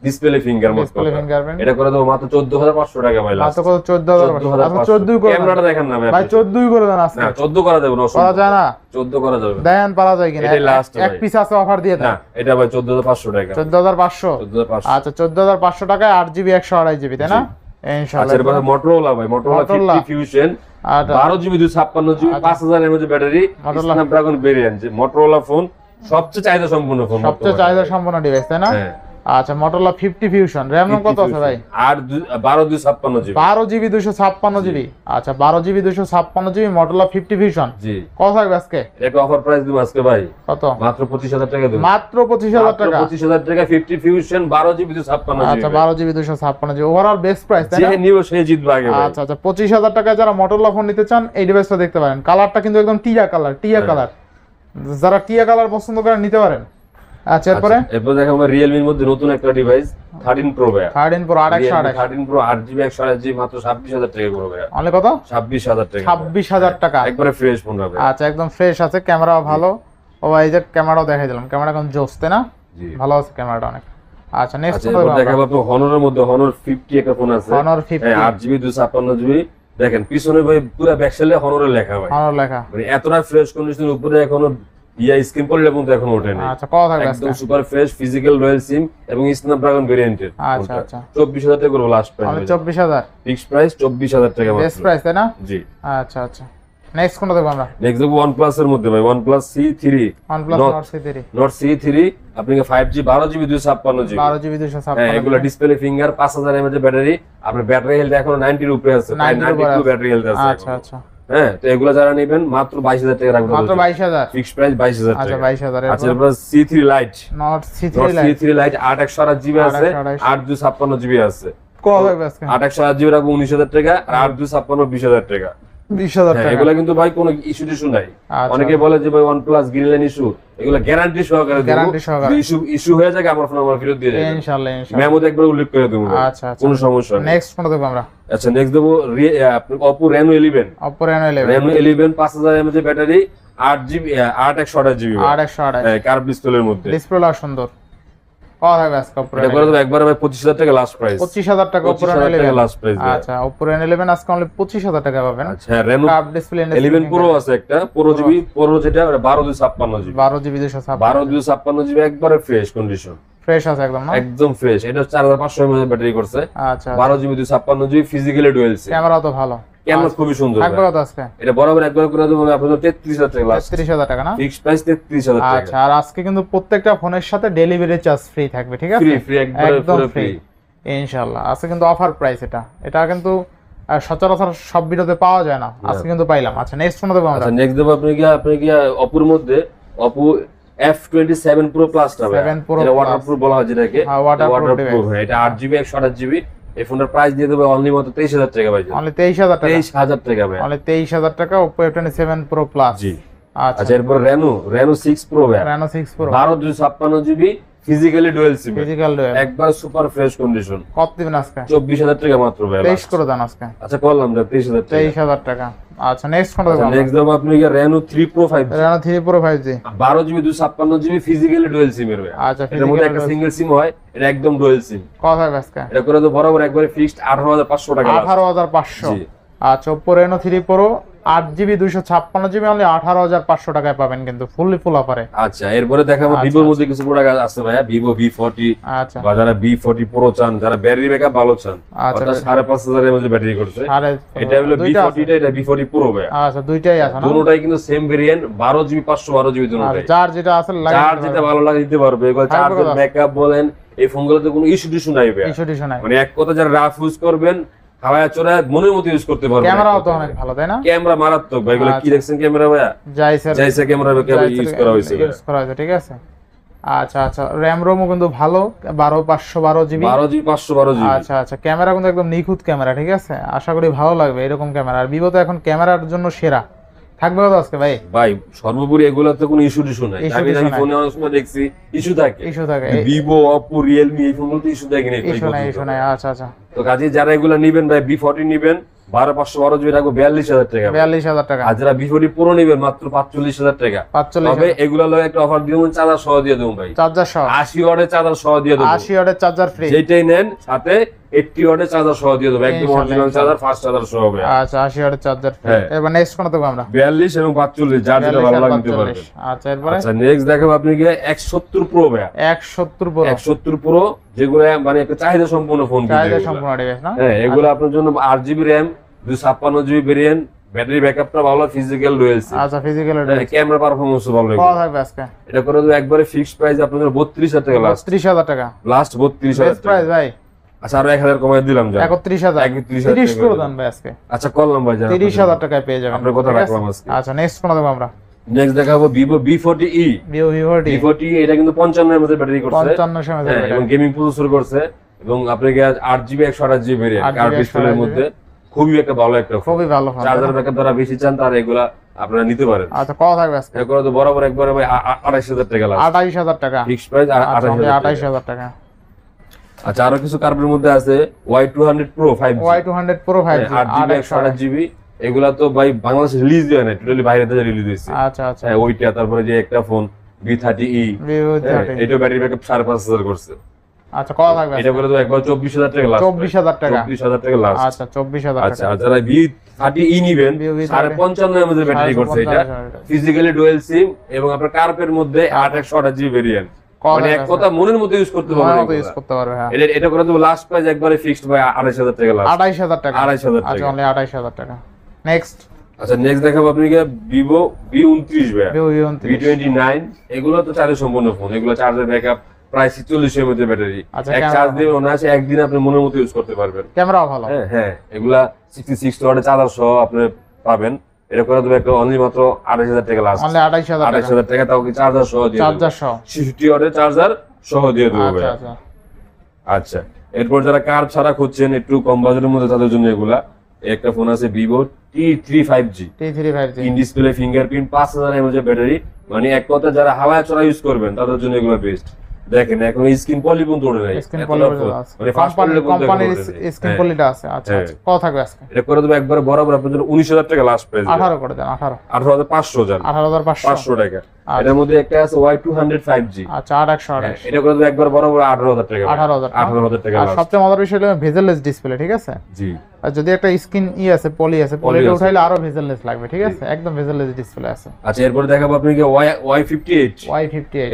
ডিসপ্লে ফিঙ্গারপ্রিন্ট করতে পারবে। এটা করে দেব মাত্র 14500 টাকা ভাই লাস্ট। মাত্র কত? 14500। আচ্ছা 14 করে ক্যামেরাটা দেখেন না ভাই, 14 করে দেন আজকে। না 14 করা যাবে না, করা যায় না? 14 করা যাবে। দেন পারা যায় কিনা? এটা লাস্ট এক পিস আছে, অফার দিয়ে দেন। না এটা ভাই 14500 টাকা। 14500। 14500। আচ্ছা 14500 টাকায় 8GB 128GB, তাই না? ইনশাআল্লাহ। আচ্ছা এরপর মোটরোলা ভাই, Motorola 50 fusion 12GB 256GB 5000 mAh battery, Snapdragon variant. Motorola phone সবচেয়ে চাহিদা সম্পন্ন ফোন, সবচেয়ে চাহিদা সম্পন্ন ডিভাইস, তাই না? আচ্ছা মোটরোলা 50 ফিউশন, র‍্যাম কত আছে ভাই? 12GB 256GB। 12GB 256GB। আচ্ছা 12GB 256GB মোটরোলা 50 ফিউশন। জি কত থাকবে আজকে? এটা অফার প্রাইস দিব আজকে ভাই। কত? মাত্র 25000 টাকা দেব। মাত্র 25000 টাকা। 25000 টাকা 50 ফিউশন 12GB 256GB। আচ্ছা 12GB 256GB overall best price, তাই না? যে নিব সে জিতবে আগে ভাই। আচ্ছা 25000 টাকায় যারা মোটরোলা ফোন নিতে চান এই ডিভাইসটা দেখতে পারেন। কালারটা কিন্তু একদম টিয়া কালার, কালার। যারা টিয়া কালার পছন্দ করেন নিতে পারেন। আচ্ছা এরপর দেখো আমরা Realme এর মধ্যে নতুন একটা ডিভাইস 13 Pro ভাই। 13 Pro 828। 13 Pro 8GB 128GB মাত্র 26000 টাকা করে ভাই। অনলি কত? 26000 টাকা। 26000 টাকা। একবারে ফ্রেশ ফোন হবে। আচ্ছা একদম ফ্রেশ আছে, ক্যামেরাও ভালো। ও ভাই এই যে ক্যামেরাও দেখাই দিলাম, ক্যামেরা কোন জোস, তাই না? জি ভালো আছে ক্যামেরাটা অনেক। আচ্ছা নেক্সট দেখাবো আপনাদের Honor-এর মধ্যে Honor 50 একটা ফোন আছে। Honor 50 8GB 256GB। দেখেন পিছনে ভাই পুরো ব্যাকসাইডে Honor-এর লেখা ভাই। Honor লেখা। মানে এতটা ফ্রেশ কন্ডিশনের উপরে এখনো স্ক্রিন পড়লে কিন্তু এখন ওঠেনি। আচ্ছা কত থাকবে? একদম সুপার ফ্রেশ ফিজিক্যাল রয়্যাল সিম এবং স্ন্যাপড্রাগন ভেরিয়েন্টের। আচ্ছা 24000 টাকা করে last price. Only 24000 fix price 24000 টাকা মাত্র। বেস্ট প্রাইস, তাই না? জি আচ্ছা নেক্সট কোনটা দেখব আমরা? নেক্সট দেখব OnePlus এর মধ্যে ভাই, OnePlus C3। OnePlus Nord C3। Nord C3 আপনাকে 5G 12GB 256GB। 12GB 256। হ্যাঁ এগুলা ডিসপ্লে ফিঙ্গার 5000 mAh ব্যাটারি। আপনার ব্যাটারি হেলথ এখন 90 এর উপরে আছে, 92 ব্যাটারি হেলথ আছে। আচ্ছা হ্যাঁ তো এগুলা যারা নেবেন মাত্র 22000 টাকা রাখবেন। মাত্র 22000 ফিক্স প্রাইস 22000 টাকা। আচ্ছা 22000 আচ্ছা এরপর C3 Lite। Nord C3 Lite 8/128GB আছে, 8/256GB আছে। কত থাকবে আজকে? 8/128GB রাখবো 19000 টাকা আর 8/256 20000 টাকা। 20000 টাকা। এগুলা কিন্তু ভাই কোনো ইস্যু নাই। আচ্ছা। অনেকে বলে যে ভাই OnePlus গ্রিনলাইন ইস্যু, এগুলা গ্যারান্টি সহকারে দেব। গ্যারান্টি সহকারে। ইস্যু হয়ে যায় আমার ফোন আমার ফেরত দিয়ে যাবেন ইনশাআল্লাহ মেমো একবার উল্লেখ করে দেব। আচ্ছা কোনো সমস্যা নেই। নেক্সট কোনটা দেখব আমরা? আচ্ছা নেক্সট দেব আপনি Oppo Reno 11। Oppo Reno 11। Reno 11 5000 mAh battery, 8GB 8/128GB। 8/128 curve ডিসপ্লের মধ্যে। ডিসপ্লেটা সুন্দর। কত থাকবে আজকে Oppo এটা করে দেব একবার ভাই 25000 টাকা লাস্ট প্রাইস। 25000 টাকা Oppo Reno 11 লাস্ট প্রাইস। আচ্ছা Oppo Reno 11 আজকে অনলি 25000 টাকা পাবেন। আচ্ছা Reno কার্ভ ডিসপ্লে 11 Pro আছে একটা, Pro যেটা 12/256GB। 12GB 256। 12/256GB একবারে ফ্রেশ কন্ডিশন। ফ্রেশ আছে একদম না? একদম ফ্রেশ। এটা 4500 mAh ব্যাটারি করছে। আচ্ছা 12GB 256GB ফিজিক্যালি ডুয়াল সিম। ক্যামেরা তো ভালো। ক্যামেরা খুবই সুন্দর। একবার কত আজকে? এটা বরাবর একবার করে দেব আপনাদের 33000 টাকা লাস্ট। 33000 টাকা না? ফিক্স প্রাইস 33000 টাকা। আচ্ছা আর আজকে কিন্তু প্রত্যেকটা ফোনের সাথে ডেলিভারি চার্জ ফ্রি থাকবে, ঠিক আছে? ফ্রি একদম ফ্রি ইনশাআল্লাহ। আজকে কিন্তু অফার প্রাইস এটা কিন্তু সচরাচর সব ভিডিওতে পাওয়া যায় না, আজকে কিন্তু পাইলাম। আচ্ছা নেক্সট কোন দেব আমরা? আচ্ছা নেক্সট দেব আপনি কি Oppo এর মধ্যে Oppo F27 Pro Plus টা ভাই। এটা ওয়াটারপ্রুফ বলা হয় যেটাকে। ওয়াটারপ্রুফ হ্যাঁ, এটা 8GB 128GB। এই ফোনের প্রাইস দিয়ে দেব অনলি মাত্র 23000 টাকা ভাই। অনলি 23000 টাকা। 23000 টাকা ভাই। অনলি 23000 টাকা Oppo F27 Pro Plus। জি আচ্ছা এরপর Reno 6 Pro ভাই। Reno 6 Pro 12/256GB physically dual sim. Physical dual একবার সুপার ফ্রেশ কন্ডিশন। কত দিবেন আজকে? 24000 টাকা মাত্র ভাই। 23 করে দেন আজকে। আচ্ছা করলাম না 23000 টাকা। 23000 টাকা। আচ্ছা নেক্সট কোনটা দেব? নেক্সট দেব আপনি Reno 3 Pro 5G। Reno 3 Pro 5G 12GB 256GB physically dual sim এর ভাই। আচ্ছা এর মধ্যে একটা সিঙ্গেল সিম হয়, এটা একদম ডুয়াল সিম। কত থাকবে আজকে? এটা করে তো বরাবর একবারে ফিক্সড 18500 টাকা। 18500। জি আচ্ছা Oppo Reno 3 Pro 8GB 256GB only 18,500 টাকায় পাবেন কিন্তু ফুল অফারে। আচ্ছা, এরপরে দেখাবো ভিভোর মধ্যে কিছু প্রোডাক্ট আছে ভাইয়া, ভিভো V40। আচ্ছা, বা যারা V40 Pro চান, যারা ব্যাটারি ব্যাকআপ ভালো চান, আচ্ছা, অর্থাৎ 5,500 এর মধ্যে ব্যাটারি করছে, এটা হলো V40, এটা V40 Pro ভাইয়া। আচ্ছা, দুইটাই আছে না? দুটোটাই কিন্তু সেম ভেরিয়েন্ট, 12GB 512GB দুটোটাই। যার যেটা আছে যার যেটা ভালো লাগে দিতে পারবে। এগুলো চার্জার ব্যাকআপ বলেন, এই ফোনগুলোতে কোনো ইস্যু টিস্যু নাই ভাইয়া। মানে এক কথা যারা রাফ ইউজ করবেন, হাওয়ায় চড়ায় মনের মতো ইউজ করতে পারবেন। ক্যামেরাও তো অনেক ভালো, তাই না? ক্যামেরা মারাত্মক ভাই। এগুলো কি দেখছেন ক্যামেরা ভাইয়া? জাইসা ক্যামেরা ইউজ করা হয়েছে, ঠিক আছে। আচ্ছা আচ্ছা, র‍্যাম রোমও কিন্তু ভালো, 512GB। 512GB। আচ্ছা আচ্ছা, ক্যামেরা কিন্তু একদম নিখুঁত ক্যামেরা, ঠিক আছে। আশা করি ভালো লাগবে এরকম ক্যামেরা। আর ভিভো তো এখন ক্যামেরার জন্য সেরা। থাকবে কত আজকে ভাই? ভাই সর্বোপরি এগুলোতে কোনো ইস্যু টিস্যু নাই। আমি ফোনে অনেক সময় দেখছি ইস্যু থাকে। ভিভো, অপো, রিয়েলমি এই ফোনগুলোতে ইস্যু থাকে না। ইস্যু নাই। আচ্ছা আচ্ছা, তো কাজে যারা এগুলো নিবেন ভাই, V40 নিবেন 512GB রাখবো 42,000 টাকা। 42,000 টাকা। আর যারা V40 Pro নিবেন মাত্র 45,000 টাকা। তবে এগুলো লয় একটা অফার দিব, চার্জার সহ দিয়ে দেবো ভাই। চার্জার সহ 80 ওয়াটের চার্জার সহ দিয়ে দেবো। 80 ওয়াটের চার্জার ফ্রি, যেটাই নেন সাথে 80 ওয়াটের চার্জার সহ দিয়ে দেবো, একদম অরিজিনাল চার্জার, ফাস্ট চার্জার সহ হবে। আচ্ছা, 80 ওয়াটের চার্জার ফ্রি। এবার নেক্সট কোনটা দেবো আমরা? 42 এবং 45, যার যেটা ভালো লাগে নিতে পারবেন। আচ্ছা, এরপরে আচ্ছা নেক্সট দেখাবো আপনাকে 170 Pro ভাই। 170 Pro, যেগুলো মানে একটা চাহিদা সম্পন্ন ফোন, চাহিদা সম্পন্ন ডিভাইস না? হ্যাঁ, এগুলো আপনার জন্য 8GB RAM, 256GB variant, battery ব্যাকআপটা ভালো, ফিজিক্যাল রয়েছে। আচ্ছা, ফিজিক্যাল রয়েছে, ক্যামেরা পারফরম্যান্সও ভালো। কত থাকবে আজকে? এটা করে দেব একবারে ফিক্সড প্রাইস আপনাদের 32,000 টাকা লাস্ট। 32,000 টাকা লাস্ট 32,000 টাকা প্রাইস ভাই। আচ্ছা, আরো 1,000 কমাই দিলাম যা 31,000 30 করে দেন ভাই আজকে। আচ্ছা করলাম ভাই, জান 30,000 টাকায় পেয়ে যাবেন। আপনার কথা রাখলাম আজকে। আচ্ছা, নেক্সট কোন দেব আমরা? নেক্সট দেখাবো ভিভো V40e। V40 এটা কিন্তু 55 এর মধ্যে ব্যাটারি করছে, 55 এর মধ্যে ব্যাটারি, এবং গেমিং প্রসেসর করছে, এবং আপনাকে 8GB 128GB ভেরিয়েন্ট কার্ড ডিসপ্লের মধ্যে খুবই একটা ভালো একটা ফোন। খুবই ভালো ফোন। চার্জার ব্যাকআপ দ্বারা বেশি চান তার এগুলা আপনারা নিতে পারেন। আচ্ছা, কত থাকবে আজকে? এটা করে তো বরাবর একবারে ভাই 28,000 টাকা লাস্ট। 28,000 টাকা ফিক্সড প্রাইস, 28,000 টাকা। আচ্ছা, আরো কিছু কার্ভের মধ্যে আছে Y200 Pro 5G। Y200 Pro 5G 8GB 128GB। এগুলা তো ভাই বাংলাদেশে রিলিজ হয় না, টোটালি বাইরে থেকে রিলিজ হয়েছে। আচ্ছা আচ্ছা, হ্যাঁ, ওইটা। তারপরে যে একটা ফোন V30e, এটা ব্যাটারি ব্যাকআপ 5,500 করছে। আচ্ছা, কত থাকবে? এটা করে তো একবার 24,000 টাকা লাস্ট। 24,000 টাকা। 24,000 টাকা লাস্ট। আচ্ছা, 24,000 টাকা। আচ্ছা, আর যারা V30e নিবেন 55 এর মধ্যে ব্যাটারি করছে, এটা ফিজিক্যালি ডুয়াল সিম, এবং আপনার কার্ভের মধ্যে 8/128GB ভেরিয়েন্ট। মানে এক কথা মনের মতো ইউজ করতে পারবে। হ্যাঁ, এটা করে তো লাস্ট প্রাইস একবারে ফিক্সড ভাই 28,000 টাকা লাস্ট। 28,000 টাকা। 28,000 টাকা। আচ্ছা, অনলি 28,000 টাকা। নেক্সট। আচ্ছা, নেক্সট দেখাবো আপনাকে ভিভো V29 ভাই। V29 এগুলো তো চার্জার সম্পূর্ণ ফোন। এগুলো চার্জার ব্যাকআপ প্রায় 46 এর মধ্যে ব্যাটারি। এক চার্জ দিয়ে অনায়াসে একদিন আপনি মনের মতো ইউজ করতে পারবেন। ক্যামেরাও ভালো। হ্যাঁ, এগুলা 66 ওয়াটের চার্জার সহ আপনি পাবেন। এটা করে দেব একটা অনলি মাত্র 28,000 টাকা লাস্ট। অনলি 28,000 টাকা, তাও কি চার্জার সহ দিয়ে, চার্জার সহ 60 ওয়াটের চার্জার সহ দিয়ে দেবো ভাই। আচ্ছা আচ্ছা, এরপর যারা কার্ভ ছাড়া খুঁজছেন একটু কম বাজেটের মধ্যে, তাদের জন্য এগুলা একটা ফোন আছে Vivo T3 5G। In display fingerprint, 5,000 mAh battery. মানে এক কথা যারা হাওয়ায় চড়া ইউজ করবেন তাদের জন্য এগুলো বেস্ট। দেখেন এখন স্ক্রিন পলি পর্যন্ত ওঠে নাই, মানে কোম্পানির স্ক্রিন পলিটা আছে। আচ্ছা, কত থাকবে আজকে? এটা করে দেব একবার বরাবর আপনাদের জন্য 19,000 টাকা লাস্ট প্রাইস। 18 করে দেন। 18,500 জান। 18,500 টাকা। এটার মধ্যে একটা আছে Y200 5G। আচ্ছা, 8/128। এটা করে দেব একবার বরাবর 18,000 টাকা। 18,000 টাকা। আর সবচেয়ে মজার বিষয় হলো ভেজেললেস ডিসপ্লে, ঠিক আছে? জি। আর যদি একটা স্ক্রিন আছে, পলি আছে, পলিটা উঠাইলে আরো ভেজেললেস লাগবে, ঠিক আছে? একদম ভেজেললেস ডিসপ্লে আছে। আচ্ছা, এরপর দেখাবো আপনাকে Y58।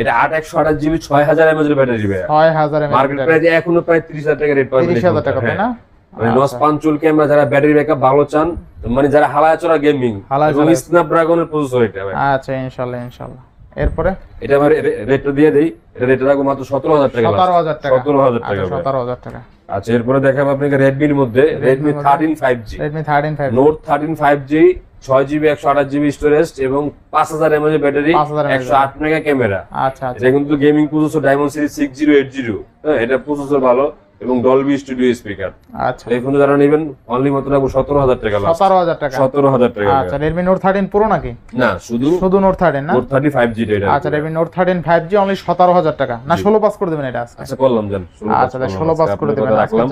এটা 8/128GB 6,000 mAh ব্যাটারি ভাই। 6,000 mAh মার্কেট প্রাইস এখনো প্রায় 30,000 টাকা রেট পাবেন। 30,000 টাকা, তাই না? মানে নস পাঞ্চুল ক্যামেরা, যারা ব্যাটারি ব্যাকআপ ভালো চান, মানে যারা হালায় চড়া গেমিং, এবং স্ন্যাপড্রাগনের প্রসেসর এটা ভাই। আচ্ছা, ইনশাআল্লাহ। এরপরে এটা আমার রেটটা দিয়ে দেই। এটা রেটটা রাখবো মাত্র 17,000 টাকা। 17,000 টাকা। 17,000 টাকা। 17,000 টাকা। আচ্ছা, এরপরে দেখাবো আপনাকে রেডমির মধ্যে Redmi 13 5G। Note 13 5G, 6GB 128GB storage, এবং 5,000 mAh ব্যাটারি, 108 মেগা ক্যামেরা। আচ্ছা, এটা কিন্তু গেমিং প্রসেসর, ডায়মন্ড সিরিজ 6080। হ্যাঁ, এটা প্রসেসর ভালো, এবং ডলবি স্টুডিও স্পিকার। আচ্ছা, এই ফোনে যারা নেবেন অনলি মাত্র 17,000 টাকা লাস্ট। 17,000 টাকা। 17,000 টাকা। আচ্ছা, Redmi Note 13 Pro নাকি? না, শুধু Note 13 না? Note 13 5G এটা। আচ্ছা, Redmi Note 13 5G অনলি 17,000 টাকা। না, 16 পাস করে দিবেন এটা আজকে? আচ্ছা, করলাম জান। আচ্ছা, 16 পাস করে দিবেন আজকে।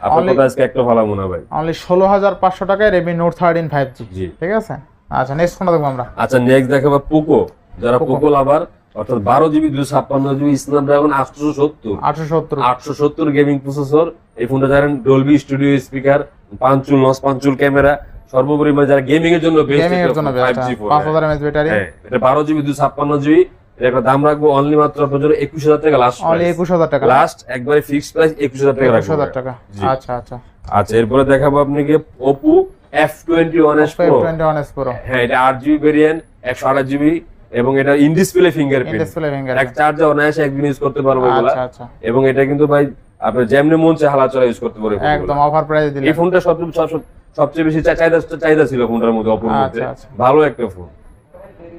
আপনার কথা আজকে একটা ভালো মনে হয়। অনলি 16,500 টাকায় Redmi Note 13 5G। ঠিক আছে। আচ্ছা, নেক্সট কোনটা দেখব আমরা? আচ্ছা, নেক্সট দেখাবো পোকো। যারা পোকো লাভার, অর্থাৎ 12GB 256GB Snapdragon 870 gaming processor. এই ফোনটা জানেন ডলবি স্টুডিও স্পিকার, পাঞ্চুল ক্যামেরা, সর্বোপরি মানে যারা গেমিং এর জন্য বেস্ট গেমিং এর জন্য 5G ফোন 5000 mAh ব্যাটারি। হ্যাঁ এটা 12GB 256GB, এর একটা দাম রাখবো অনলি মাত্র আপনার জন্য 21000 টাকা লাস্ট অনলি 21000 টাকা, লাস্ট একবারে ফিক্সড প্রাইস 21000 টাকা রাখবো 21000 টাকা। জি। আচ্ছা আচ্ছা, আচ্ছা এরপরে দেখাবো আপনাকে Oppo F21s Pro। F21s Pro, হ্যাঁ এটা 8GB ভেরিয়েন্ট 128GB এবং এটা ইন ডিসপ্লে ফিঙ্গারপ্রিন্ট, ডিসপ্লে এক ফিঙ্গারপ্রিন্ট। চার্জে অনায়াসে একদিন ইউজ করতে পারবো এগুলা। আচ্ছা আচ্ছা, এবং এটা কিন্তু ভাই আপনি যেমনি মন চায় হালা চলা ইউজ করতে পারবেন একদম অফার প্রাইস দিলে। এই ফোনটা সবচেয়ে বেশি চাহিদা ছিল ফোনটার মধ্যে অপর মধ্যে, আচ্ছা, আচ্ছা। ভালো একটা ফোন।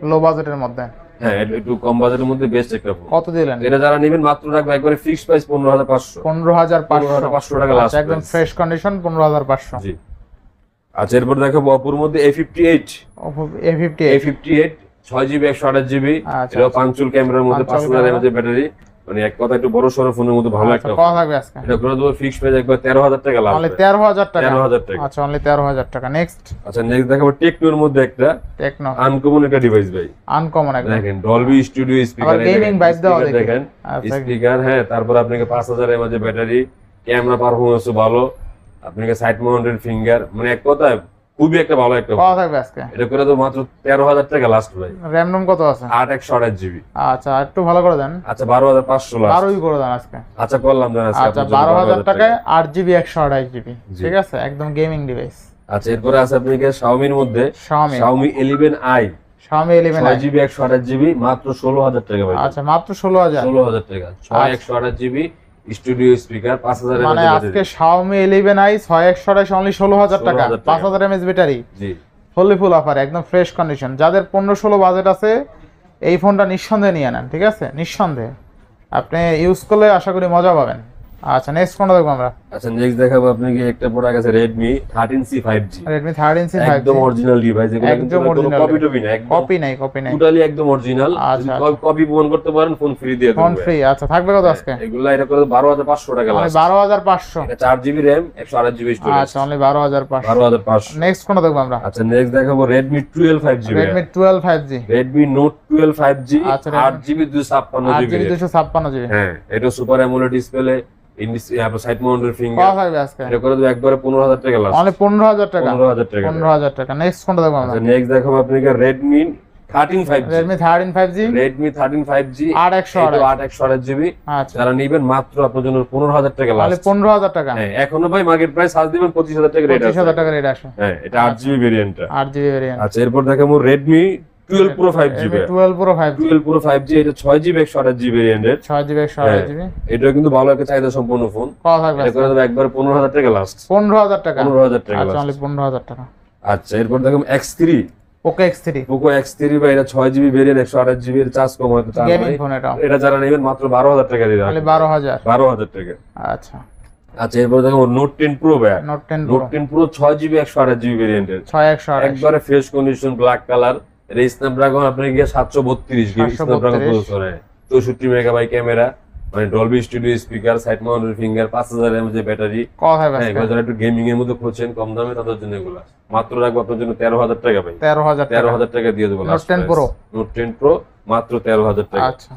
লো বাজেটের মধ্যে, হ্যাঁ একটু কম বাজেটের মধ্যে বেস্ট একটা ফোন। কত দিলেন? এটা যারা নেবেন মাত্র রাখবে একবারে ফিক্সড প্রাইস 15500 15500 টাকা লাস্ট একদম ফ্রেশ কন্ডিশন 15500। জি। আচ্ছা এরপর দেখাবো অপর মধ্যে A58 A58 6GB 128GB, আচ্ছা, এটা পাঁচচুল ক্যামেরার মধ্যে 500 5000 mAh ব্যাটারি, মানে এক কথা একটু বড় সরো ফোনের মধ্যে ভালো একটা কত থাকবে আজকে? এটা করে দেবো ফিক্সড প্রাইস একবার 13000 টাকা লাস্ট অনলি 13000 টাকা। 13000 টাকা। আচ্ছা অনলি 13000 টাকা। নেক্সট আচ্ছা নেক্সট দেখাবো টেকনোর মধ্যে একটা টেকনো আনকমন একটা ডিভাইস ভাই, আনকমন একদম। দেখেন ডলবি স্টুডিও স্পিকার, আবার gaming vibe দেওয়া দেখি। দেখেন আচ্ছা। স্পিকার, হ্যাঁ তারপর আপনাকে 5000 mAh ব্যাটারি, ক্যামেরা পারফরম্যান্সও ভালো, আপনাকে সাইড মাউন্টেড ফিঙ্গার, মানে এক কথায় খুবই একটা ভালো একটা কত ফোন। থাকবে আজকে? এটা করে তো মাত্র 13000 টাকা লাস্ট ভাই, র‍্যাম রম কত আছে? 8 128GB। আচ্ছা একটু ভালো করে দেন, আচ্ছা 12500 লাস্ট। 12ই করে দেন আজকে। আচ্ছা করলাম জানা আজকে আচ্ছা আপনার জন্য 12000 টাকায় 8GB 128GB, জি। ঠিক আছে একদম গেমিং ডিভাইস। আচ্ছা এরপরে আছে আপনাকে Xiaomi-র মধ্যে Xiaomi Xiaomi 11i 11i 6GB 128GB মাত্র 16000 টাকা ভাই। আচ্ছা মাত্র 16000। 16000 টাকা 6 128GB স্টুডিও স্পিকার 5000 মানে mAh আজকে Xiaomi 11i 628 অনলি 16000 টাকা, 16000 টাকা। 5000 mAh ব্যাটারি, জি। ফুল অফার একদম ফ্রেশ কন্ডিশন। যাদের 15-16 বাজেট আছে এই ফোনটা নিঃসন্দেহে নিয়ে নেন, ঠিক আছে নিঃসন্দেহে আপনি ইউজ করলে আশা করি মজা পাবেন। আচ্ছা নেক্সট কোনটা দেখবো আমরা? আচ্ছা নেক্সট দেখাবো আপনাকে একটা প্রোডাক্ট আছে Redmi 13C 5G, Redmi 13C 5G একদম অরিজিনাল ডিভাইস, এগুলো একদম কিন্তু কোনো original কপি টপি না, একদম কপি নাই টোটালি একদম অরিজিনাল। আচ্ছা, কপি প্রমাণ করতে পারেন ফোন ফ্রি দিয়ে দেব ফোন ফ্রি। আচ্ছা থাকবে কত আজকে? এগুলা এটা করে 12500 টাকা অনলি লাস্ট। 12500। এটা 4GB RAM 128GB স্টোরেজ, আচ্ছা অনলি 12500। 12500। নেক্সট কোনটা দেখবো আমরা? আচ্ছা নেক্সট দেখাবো Redmi 12 5G, Redmi 12 5G Redmi Note 12 5G আচ্ছা, 8GB 256GB, 8GB 256GB। হ্যাঁ এটা সুপার অ্যামোলেড ডিসপ্লে, আপনার সাইড মাউন্টেড কত ফিঙ্গার, থাকবে আজকে? এটা করে দেব একবারে 15000 টাকা লাস্ট। অনলি 15000 টাকা। 15000 টাকা। 15000 টাকা। নেক্সট কোনটা দেখবো আমরা? আচ্ছা নেক্সট দেখাবো আপনাকে Redmi 13 5G, Redmi 13 5G Redmi 13 5G 8128 8128GB, আচ্ছা যারা নেবেন মাত্র আপনার জন্য 15000 টাকা অনলি লাস্ট। 15000 টাকা। হ্যাঁ এখনো ভাই মার্কেট প্রাইস সাজ দিবেন 25000 টাকা রেট আছে। 25000 টাকা রেট আসে। হ্যাঁ এটা 8GB ভেরিয়েন্টটা। 8GB variant. আচ্ছা এরপর দেখাবো Redmi 12 Pro 5G, Redmi 12 Pro 5G 12 Pro 5G, এটা 6GB 128GB ভেরিয়েন্টের, 6GB 128GB। এটা কিন্তু ভালো একটা চাহিদা সম্পন্ন ফোন। কত থাকবে এটা আজকে? করে দেব একবার 15000 টাকা লাস্ট। 15000 টাকা। 15000 টাকা আচ্ছা লাস্ট। অনলি 15000 টাকা। আচ্ছা এরপর দেখো X3, Poco X3 Poco X3 ভাই, এটা 6GB ভেরিয়েন্ট 128GB এর চার্জ কম হয়তো চার্জ গেমিং নাই। ফোন এটা এটা যারা নেবেন মাত্র 12000 টাকা দিয়ে অনলি দেব। 12000। 12000 টাকা। আচ্ছা আচ্ছা এরপর দেখো Note 10 Pro ভাই, Note 10 Pro Note 10 Pro 6GB 128GB ভেরিয়েন্টের, 6128 একবারে ফ্রেশ কন্ডিশন ব্ল্যাক কালার, এর স্ন্যাপড্রাগন আপনার গিয়ে 732 স্ন্যাপড্রাগন প্রসেসর, 64 মেগাবাইট ক্যামেরা, মানে Dolby studio speaker, side mounted finger, 5000 mAh battery. কত থাকবে হ্যাঁ আজকে? এগুলো যারা একটু গেমিং এর মধ্যে খুঁজছেন কম দামে তাদের জন্য এগুলা মাত্র রাখবো আপনার জন্য 13000 টাকা ভাই। 13000 টাকা। 13000 টাকা দিয়ে দেবো Note 10 Pro Note 10 Pro মাত্র 13000 টাকা। আচ্ছা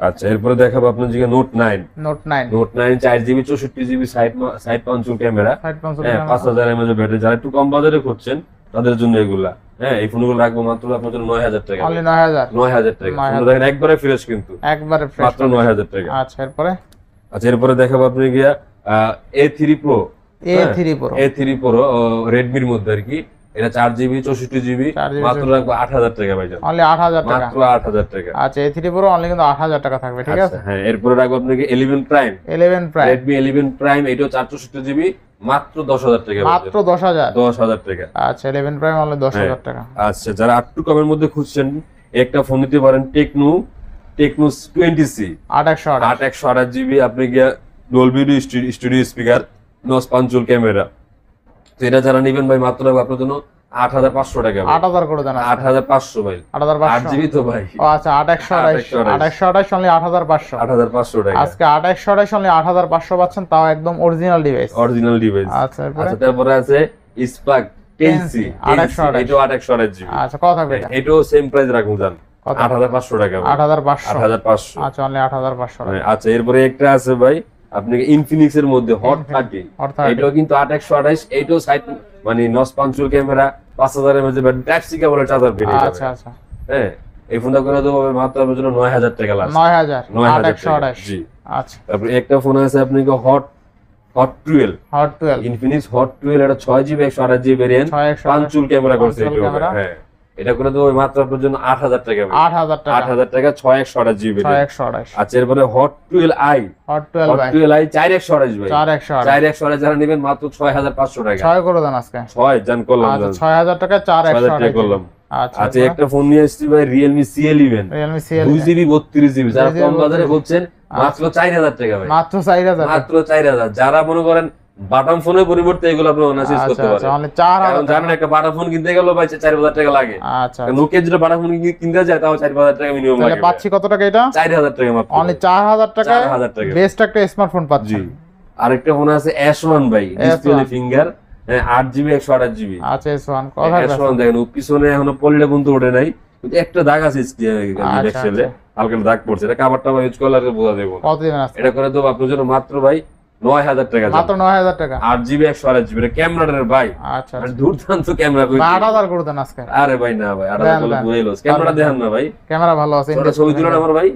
আচ্ছা এরপরে দেখাবো আপনার যে Note 9, Note 9 Note 9 4GB 64GB side পাঞ্চুল camera, 550 হ্যাঁ টাকা। 5000 mAh ব্যাটারি, যারা একটু কম বাজারে খুঁজছেন তাদের জন্য এগুলা। হ্যাঁ এই ফোনগুলো রাখবো মাত্র আপনার জন্য 9000 টাকা। অনলি 9000 9000 টাকা। 9000 ফোনটা দেখেন একবারে ফ্রেশ কিন্তু একবারে ফ্রেশ মাত্র 9000 টাকা। আচ্ছা এরপরে আচ্ছা এরপরে দেখাবো আপনি গিয়া A3 Pro, A3 Pro A3 Pro রেডমির মধ্যে আর কি, এটা 4GB 64GB 4GB মাত্র রাখবো 8000 টাকা ভাই, অনলি 8000 টাকা। মাত্র 8000 টাকা। আচ্ছা A3 Pro অনলি কিন্তু 8000 টাকা থাকবে, ঠিক আছে। আচ্ছা, হ্যাঁ এরপরে রাখবো আপনাকে 11 Prime, 11 Prime Redmi 11 Prime, এটাও 464GB মাত্র 10000 টাকা, মাত্র 10000। 10000 টাকা। আচ্ছা 11 Prime অনলি 10000 টাকা। আচ্ছা যারা একটু কমের মধ্যে খুঁজছেন একটা ফোন নিতে পারেন টেকনো 20C 8128 8128GB, আপনি গিয়া ডলবি স্টুডিও স্পিকার, নস পাঞ্চুল ক্যামেরা, তো এটা যারা নেবেন ভাই মাত্র রাখবো আপনার জন্য 8500 টাকা ভাই। 8000 করে দেন। 8500 ভাই, 8500 8GB তো ভাই, ও আচ্ছা 8128 অনলি 8500। 8500 টাকা আজকে 8128 অনলি 8500 পাচ্ছেন, তাও একদম অরিজিনাল ডিভাইস। Original device. আচ্ছা এরপরে আচ্ছা তারপরে আছে স্পার্ক 10C, 8128 এটাও 8128GB, আচ্ছা কত থাকবে এটা? এটাও সেম প্রাইস রাখুন জান, কত? 8500 টাকা ভাই। 8500 8500। আচ্ছা অনলি 8500 টাকা। আচ্ছা এরপরে একটা আছে ভাই আপনাকে ইনফিনিক্স এর মধ্যে হট 30 Hot 30 এটাও কিন্তু 8128, এইটাও সাইড মানে নস পাঞ্চুয়াল ক্যামেরা, 5000 এর মধ্যে টাইপ সি কেবলের চার্জার পেয়ে যাবেন। আচ্ছা আচ্ছা, হ্যাঁ, এই ফোনটা করে দেবো মাত্র আপনার জন্য 9000 টাকা লাস্ট। 9000 9000 8128। জি। আচ্ছা, তারপরে একটা ফোন আছে আপনাকে হট 12, হট 12 ইনফিনিক্স হট 12, এটা 6GB 128GB variant, 6128 punctual camera করছে পাঞ্চুয়াল এটা। ক্যামেরা। হ্যাঁ, এটা করে দেবো মাত্র আপনার জন্য 8000 টাকা। 8000 টাকা 8000 টাকা 6128GB ভেরিয়েন্ট। 6128। আচ্ছা, এরপরে হট 12i, হট 12 ভাই 12i 4128 ভাই, 4128 4128 যারা নেবেন মাত্র 6500 টাকা। 6 করে দেন আজকে। 6 জান করলাম, আচ্ছা, 6000 টাকা 6000 টাকা 4128 করলাম। আচ্ছা, আচ্ছা, একটা ফোন নিয়ে এসেছি ভাই Realme C11, Realme CL 2GB 32GB, যারা 2GB কম বাজারে বলছেন মাত্র 4000 টাকা ভাই, মাত্র 4000 মাত্র 4000। যারা মনে করেন বাটাম ফোনের পরিবর্তে এগুলো আপনি অনায়াসে use করতে আচ্ছা, পারেন। অনলি 4000 কারণ জানেন একটা বাটা ফোন কিনতে গেলে ভাই 4000 টাকা লাগে। আচ্ছা, নোকিয়া যেটা বাটা ফোন কিনতে যায় তাও 4000 টাকা মিনিমাম তাহলে লাগে। পাচ্ছি কত টাকা এটা? 4000 টাকা মাত্র। অনলি 4000 টাকায় 4000 টাকা। বেস্ট একটা স্মার্টফোন জি। পাচ্ছেন। আরেকটা ফোন আছে S1 ভাই, ডিসপ্লে ফিঙ্গার, 8GB 128GB। আচ্ছা, S1 কথা S1 দেখেন ও পিছনে এখনো পলিটা কিন্তু ওঠে নাই, কিন্তু একটা দাগ আছে ডিসপ্লে, হালকা দাগ পড়ছে। এটা কাভারটা ইউজ করলে আর বোঝা দেবো না। কত দিবেন আজকে? এটা করে দেবো আপনার জন্য মাত্র ভাই 9000 টাকা। মাত্র 9000 টাকা 8GB 128GB, এটা ক্যামেরাটার ভাই আচ্ছা, মানে দুর্দান্ত ক্যামেরা কই। 8000 করে দেন আজকে। আরে ভাই না ভাই, দেন, 8000 দেন। দুই লস। ক্যামেরা দেখেন না ভাই, ক্যামেরা ভালো আছে, ছোট ছবি তুলেন আমার ভাই।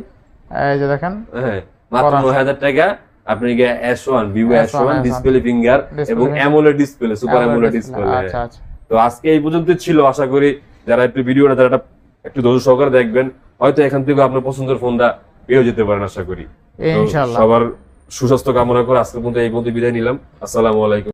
এই যে দেখেন হ্যাঁ, মাত্র 9000 টাকা আপনি কি S1 Vivo S1 display finger এবং AMOLED display, super AMOLED display. আচ্ছা আচ্ছা, তো আজকে এই পর্যন্ত ছিল। আশা করি যারা একটু ভিডিওটা যারা একটু ধৈর্য সহকারে দেখবেন, হয়তো এখান থেকে আপনার পছন্দের ফোনটা পেয়ে যেতে পারেন আশা করি। তো ইনশাআল্লাহ। সবার সুস্বাস্থ্য কামনা করে আজকে পর্যন্ত এই পর্যন্ত বিদায় নিলাম। আসসালামু আলাইকুম।